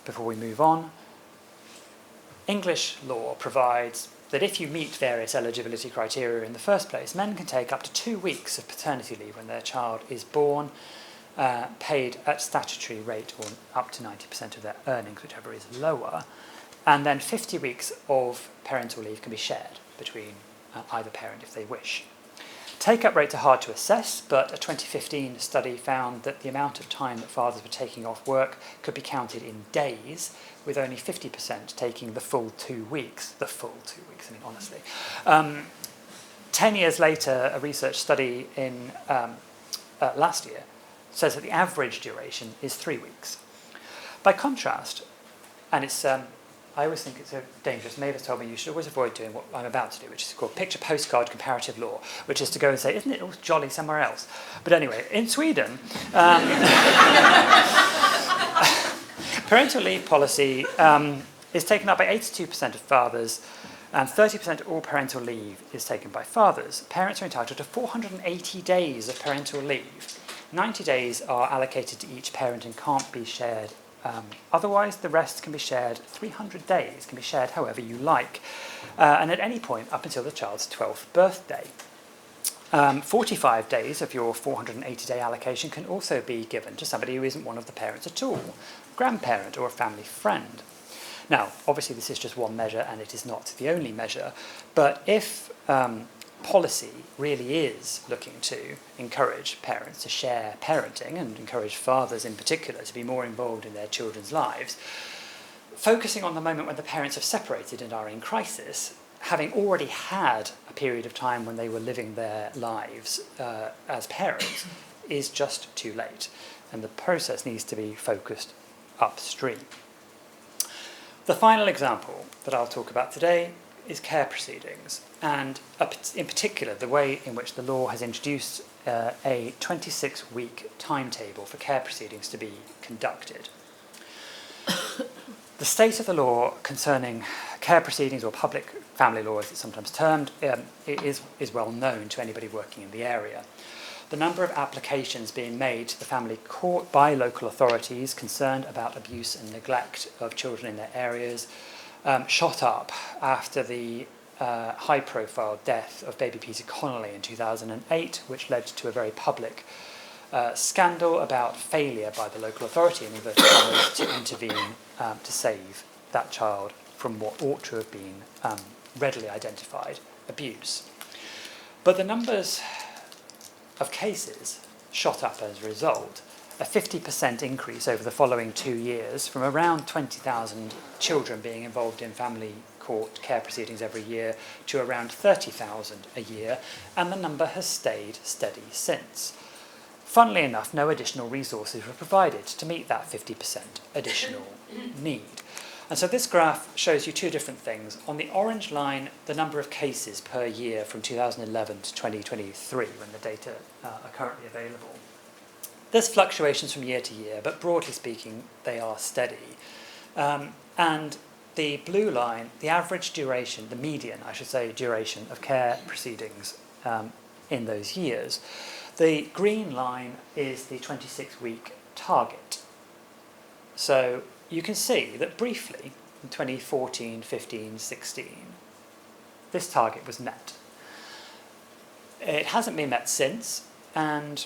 before we move on, English law provides that if you meet various eligibility criteria in the first place, men can take up to 2 weeks of paternity leave when their child is born, paid at statutory rate or up to 90% of their earnings, whichever is lower, and then 50 weeks of parental leave can be shared between either parent if they wish. Take-up rates are hard to assess, but a 2015 study found that the amount of time that fathers were taking off work could be counted in days, with only 50% taking the full 2 weeks. The full 2 weeks, I mean, honestly. 10 years later, a research study in last year says that the average duration is 3 weeks. By contrast, and it's I always think it's so dangerous. Mavis told me you should always avoid doing what I'm about to do, which is called picture postcard comparative law, which is to go and say, isn't it all jolly somewhere else? But anyway, in Sweden, parental leave policy is taken up by 82% of fathers, and 30% of all parental leave is taken by fathers. Parents are entitled to 480 days of parental leave. 90 days are allocated to each parent and can't be shared. Otherwise, the rest can be shared. 300 days can be shared however you like, and at any point up until the child's 12th birthday. 45 days of your 480-day allocation can also be given to somebody who isn't one of the parents at all, a grandparent or a family friend. Now, obviously this is just one measure and it is not the only measure, but if policy really is looking to encourage parents to share parenting and encourage fathers in particular to be more involved in their children's lives, focusing on the moment when the parents have separated and are in crisis, having already had a period of time when they were living their lives as parents, is just too late. And the process needs to be focused upstream. The final example that I'll talk about today is care proceedings, and in particular the way in which the law has introduced a 26-week timetable for care proceedings to be conducted. The state of the law concerning care proceedings, or public family law as it's sometimes termed, is well known to anybody working in the area. The number of applications being made to the family court by local authorities concerned about abuse and neglect of children in their areas shot up after the high-profile death of baby Peter Connolly in 2008, which led to a very public scandal about failure by the local authority in inverted commas to intervene to save that child from what ought to have been readily identified abuse. But the numbers of cases shot up as a result, a 50% increase over the following 2 years, from around 20,000 children being involved in family court care proceedings every year to around 30,000 a year, and the number has stayed steady since. Funnily enough, no additional resources were provided to meet that 50% additional need. And so this graph shows you two different things. On the orange line, the number of cases per year from 2011 to 2023, when the data are currently available. There's fluctuations from year to year, but broadly speaking, they are steady. And the blue line, the average duration, the median, I should say, duration of care proceedings in those years. The green line is the 26-week target. So you can see that briefly, in 2014, 15, 16, this target was met. It hasn't been met since, and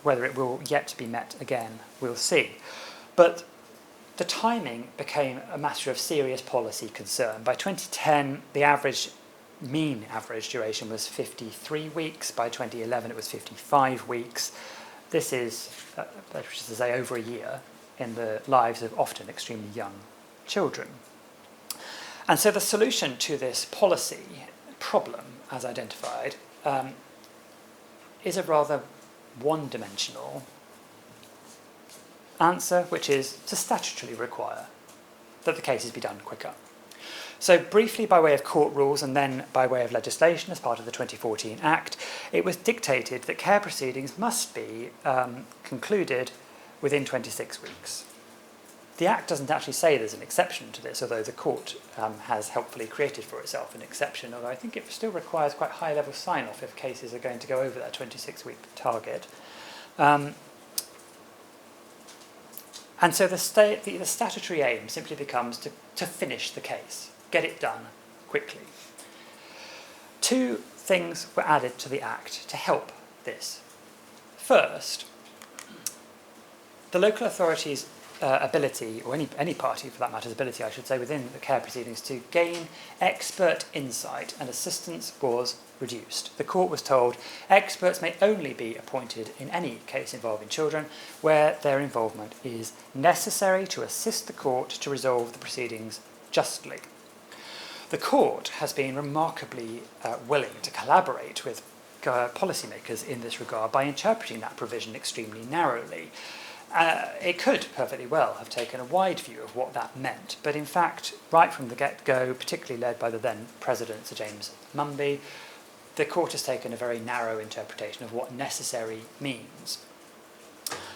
whether it will yet be met again, we'll see. But the timing became a matter of serious policy concern. By 2010, the mean average duration was 53 weeks. By 2011, it was 55 weeks. This is, which is to say, over a year in the lives of often extremely young children. And so the solution to this policy problem, as identified, is a rather one-dimensional answer, which is to statutorily require that the cases be done quicker. So briefly, by way of court rules and then by way of legislation as part of the 2014 Act, it was dictated that care proceedings must be concluded within 26 weeks. The Act doesn't actually say there's an exception to this, although the court has helpfully created for itself an exception, although I think it still requires quite high-level sign-off if cases are going to go over that 26-week target. And so the statutory aim simply becomes to finish the case, get it done quickly. Two things were added to the Act to help this. First, the local authority's ability, or any party for that matter's ability, I should say, within the care proceedings to gain expert insight and assistance was reduced. The court was told experts may only be appointed in any case involving children where their involvement is necessary to assist the court to resolve the proceedings justly. The court has been remarkably willing to collaborate with policymakers in this regard by interpreting that provision extremely narrowly. It could perfectly well have taken a wide view of what that meant, but in fact, right from the get-go, particularly led by the then President, Sir James Mumby, the court has taken a very narrow interpretation of what necessary means.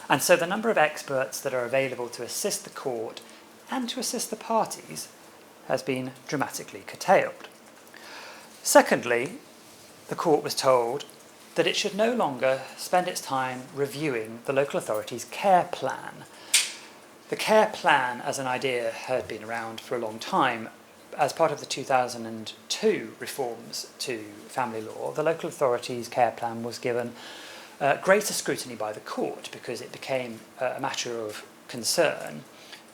And so the number of experts that are available to assist the court and to assist the parties has been dramatically curtailed. Secondly, the court was told that it should no longer spend its time reviewing the local authority's care plan. The care plan as an idea had been around for a long time. As part of the 2002 reforms to family law, the local authority's care plan was given greater scrutiny by the court because it became a matter of concern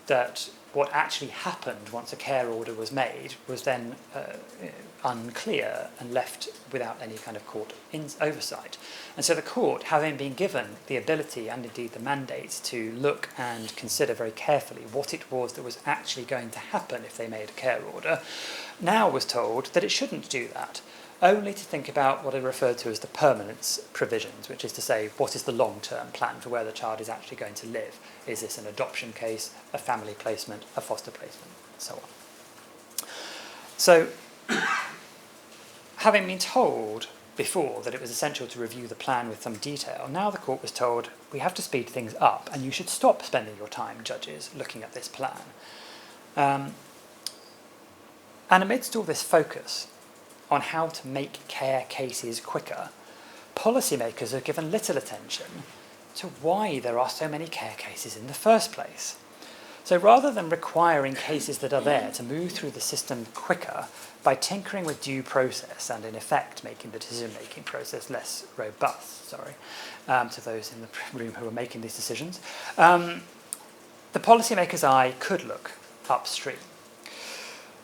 that what actually happened once a care order was made was then unclear and left without any kind of court oversight. And so the court, having been given the ability and indeed the mandate to look and consider very carefully what it was that was actually going to happen if they made a care order, now was told that it shouldn't do that, only to think about what are referred to as the permanence provisions, which is to say, what is the long-term plan for where the child is actually going to live? Is this an adoption case, a family placement, a foster placement, and so on. So, having been told before that it was essential to review the plan with some detail, now the court was told, we have to speed things up, and you should stop spending your time, judges, looking at this plan. And amidst all this focus on how to make care cases quicker, policymakers have given little attention to why there are so many care cases in the first place. So rather than requiring cases that are there to move through the system quicker by tinkering with due process and in effect making the decision-making process less robust, to those in the room who are making these decisions, the policymaker's eye could look upstream.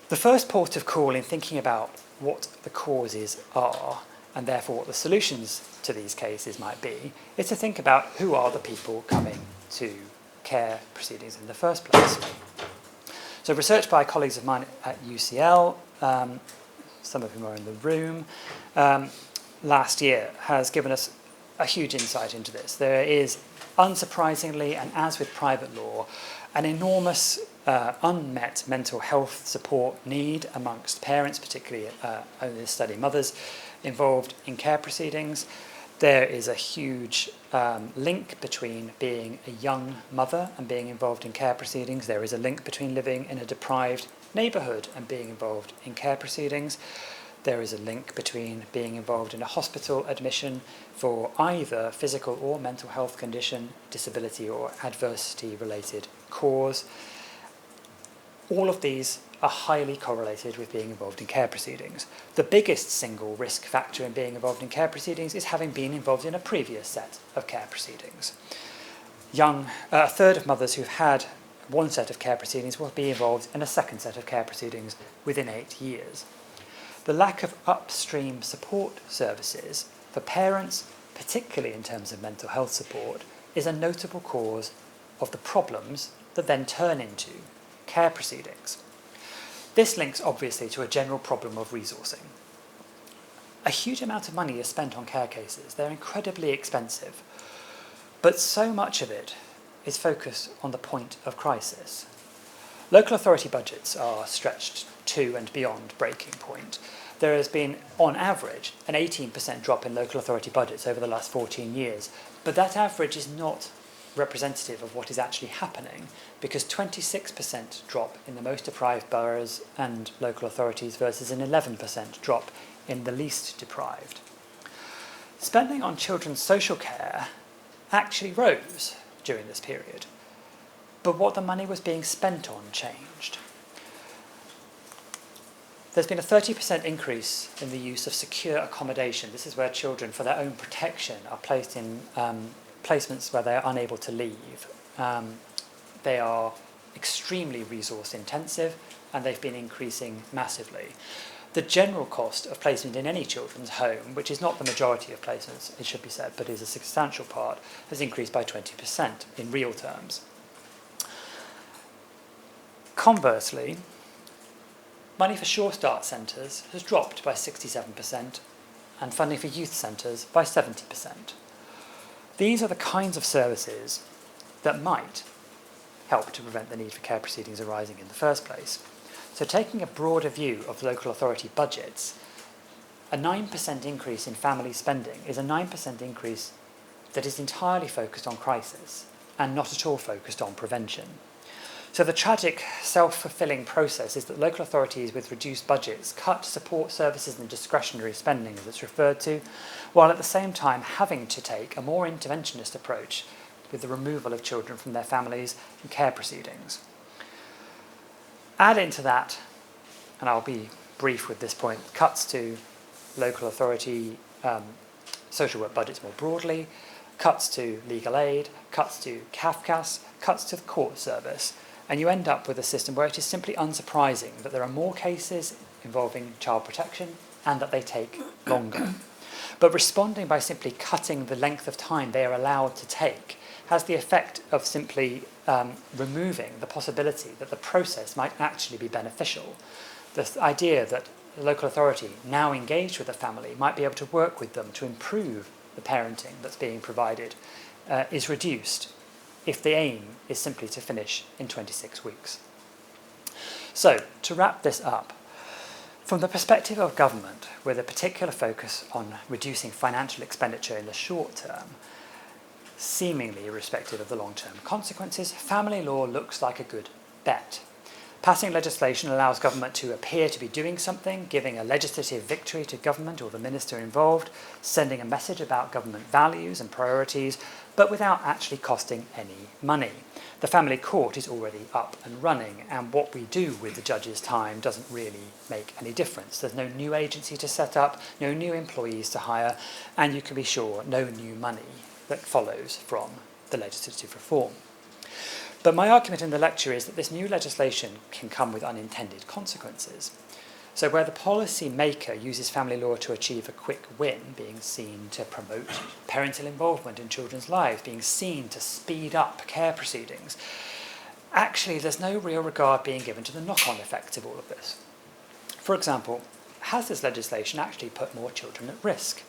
The first port of call in thinking about what the causes are, and therefore what the solutions to these cases might be, is to think about who are the people coming to care proceedings in the first place. So research by colleagues of mine at UCL, some of whom are in the room, last year has given us a huge insight into this. There is, unsurprisingly, and as with private law, an enormous unmet mental health support need amongst parents, particularly in this study mothers involved in care proceedings. There is a huge link between being a young mother and being involved in care proceedings. There is a link between living in a deprived neighbourhood and being involved in care proceedings. There is a link between being involved in a hospital admission for either physical or mental health condition, disability or adversity-related cause. All of these are highly correlated with being involved in care proceedings. The biggest single risk factor in being involved in care proceedings is having been involved in a previous set of care proceedings. A third of mothers who've had one set of care proceedings will be involved in a second set of care proceedings within 8 years. The lack of upstream support services for parents, particularly in terms of mental health support, is a notable cause of the problems that then turn into care proceedings. This links obviously to a general problem of resourcing. A huge amount of money is spent on care cases. They're incredibly expensive, but so much of it is focused on the point of crisis. Local authority budgets are stretched to and beyond breaking point. There has been, on average, an 18% drop in local authority budgets over the last 14 years, but that average is not representative of what is actually happening, because 26% drop in the most deprived boroughs and local authorities versus an 11% drop in the least deprived. Spending on children's social care actually rose during this period, but what the money was being spent on changed. There's been a 30% increase in the use of secure accommodation. This is where children, for their own protection, are placed in placements where they are unable to leave. They are extremely resource intensive and they've been increasing massively. The general cost of placement in any children's home, which is not the majority of placements, it should be said, but is a substantial part, has increased by 20% in real terms. Conversely, money for Sure Start centres has dropped by 67% and funding for youth centres by 70%. These are the kinds of services that might help to prevent the need for care proceedings arising in the first place. So taking a broader view of local authority budgets, a 9% increase in family spending is a 9% increase that is entirely focused on crisis and not at all focused on prevention. So the tragic self-fulfilling process is that local authorities with reduced budgets cut support services and discretionary spending, as it's referred to, while at the same time having to take a more interventionist approach with the removal of children from their families and care proceedings. Add into that, and I'll be brief with this point, cuts to local authority social work budgets more broadly, cuts to legal aid, cuts to CAFCAS, cuts to the court service, And you end up with a system where it is simply unsurprising that there are more cases involving child protection and that they take longer. But responding by simply cutting the length of time they are allowed to take has the effect of simply removing the possibility that the process might actually be beneficial. The idea that the local authority, now engaged with the family, might be able to work with them to improve the parenting that's being provided is reduced if the aim is simply to finish in 26 weeks. So, to wrap this up, from the perspective of government, with a particular focus on reducing financial expenditure in the short term, seemingly irrespective of the long-term consequences, family law looks like a good bet. Passing legislation allows government to appear to be doing something, giving a legislative victory to government or the minister involved, sending a message about government values and priorities, but without actually costing any money. The family court is already up and running, and what we do with the judge's time doesn't really make any difference. There's no new agency to set up, no new employees to hire, and you can be sure no new money that follows from the legislative reform. But my argument in the lecture is that this new legislation can come with unintended consequences. So where the policy maker uses family law to achieve a quick win, being seen to promote parental involvement in children's lives, being seen to speed up care proceedings, actually there's no real regard being given to the knock-on effects of all of this. For example, has this legislation actually put more children at risk?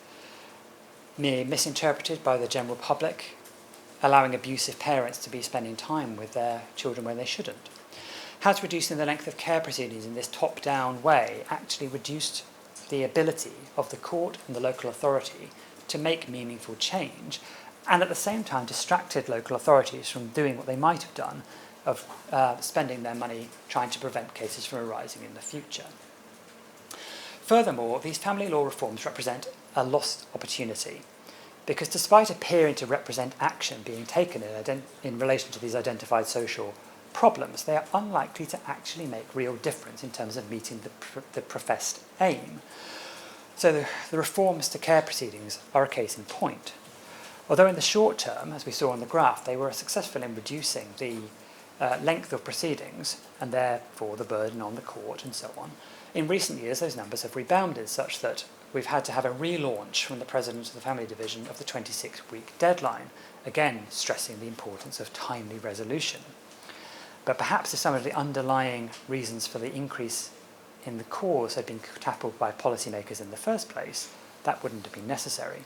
Misinterpreted by the general public, allowing abusive parents to be spending time with their children when they shouldn't? Has reducing the length of care proceedings in this top-down way actually reduced the ability of the court and the local authority to make meaningful change, and at the same time distracted local authorities from doing what they might have done of spending their money trying to prevent cases from arising in the future? Furthermore, these family law reforms represent a lost opportunity, because despite appearing to represent action being taken in relation to these identified social problems, they are unlikely to actually make real difference in terms of meeting the professed aim. So the reforms to care proceedings are a case in point. Although in the short term, as we saw on the graph, they were successful in reducing the length of proceedings and therefore the burden on the court and so on, in recent years those numbers have rebounded such that we've had to have a relaunch from the President of the Family Division of the 26-week deadline, again stressing the importance of timely resolution. But perhaps if some of the underlying reasons for the increase in the cause had been tackled by policymakers in the first place, that wouldn't have been necessary.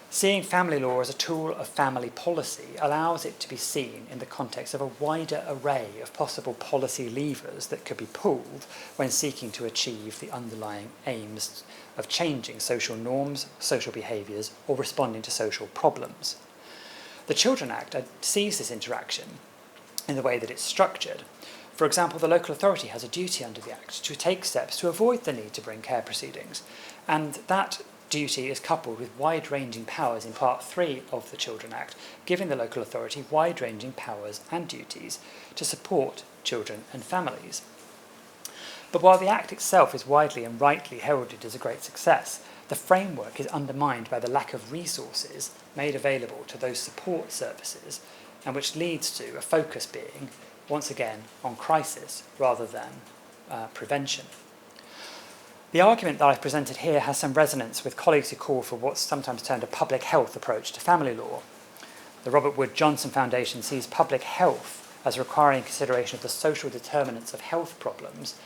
Seeing family law as a tool of family policy allows it to be seen in the context of a wider array of possible policy levers that could be pulled when seeking to achieve the underlying aims of changing social norms, social behaviours, or responding to social problems. The Children Act sees this interaction in the way that it's structured. For example, the local authority has a duty under the Act to take steps to avoid the need to bring care proceedings, and that duty is coupled with wide-ranging powers in Part 3 of the Children Act, giving the local authority wide-ranging powers and duties to support children and families. But while the Act itself is widely and rightly heralded as a great success, the framework is undermined by the lack of resources made available to those support services, and which leads to a focus being, once again, on crisis rather than prevention. The argument that I've presented here has some resonance with colleagues who call for what's sometimes termed a public health approach to family law. The Robert Wood Johnson Foundation sees public health as requiring consideration of the social determinants of health problems,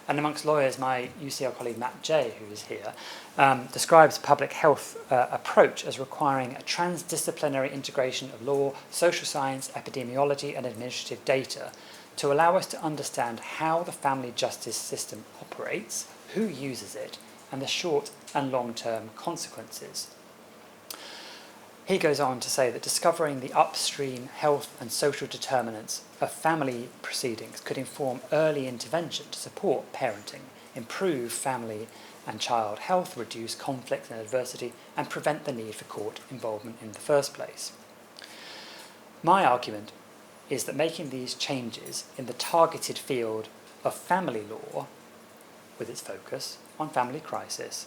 and amongst lawyers, my UCL colleague Matt Jay, who is here, describes public health approach as requiring a transdisciplinary integration of law, social science, epidemiology, and administrative data to allow us to understand how the family justice system operates, who uses it, and the short and long-term consequences. He goes on to say that discovering the upstream health and social determinants of family proceedings could inform early intervention to support parenting, improve family and child health, reduce conflict and adversity, and prevent the need for court involvement in the first place. My argument is that making these changes in the targeted field of family law, with its focus on family crisis,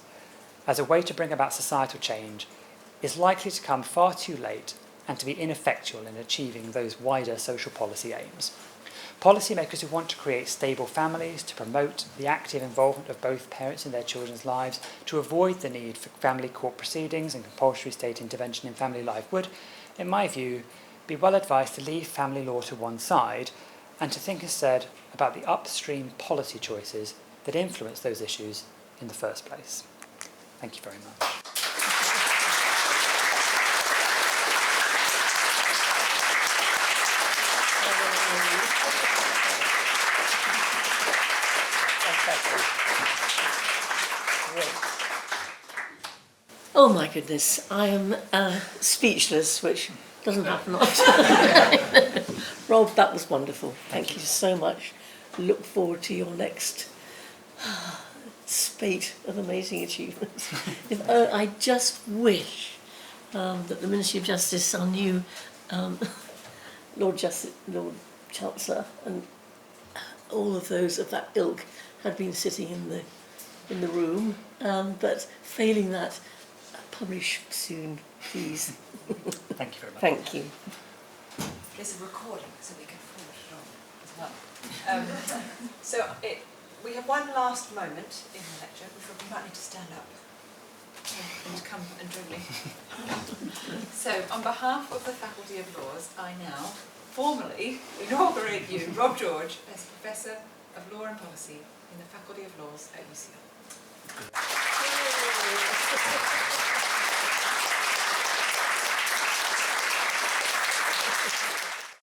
as a way to bring about societal change, is likely to come far too late and to be ineffectual in achieving those wider social policy aims. Policymakers who want to create stable families, to promote the active involvement of both parents in their children's lives, to avoid the need for family court proceedings and compulsory state intervention in family life would, in my view, be well advised to leave family law to one side and to think instead about the upstream policy choices that influence those issues in the first place. Thank you very much. Oh my goodness, I am speechless, which doesn't happen often. Rob, that was wonderful. Thank you so much. Look forward to your next spate of amazing achievements. I just wish that the Ministry of Justice, our new Lord Chancellor, and all of those of that ilk had been sitting in the room. But failing that, publish soon, please. Thank you very much. Thank you. There's a recording, so we can forward it on as well. We have one last moment in the lecture before we might need to stand up and come and join me. So, on behalf of the Faculty of Laws, I now formally inaugurate you, Rob George, as Professor of Law and Policy in the Faculty of Laws at UCL.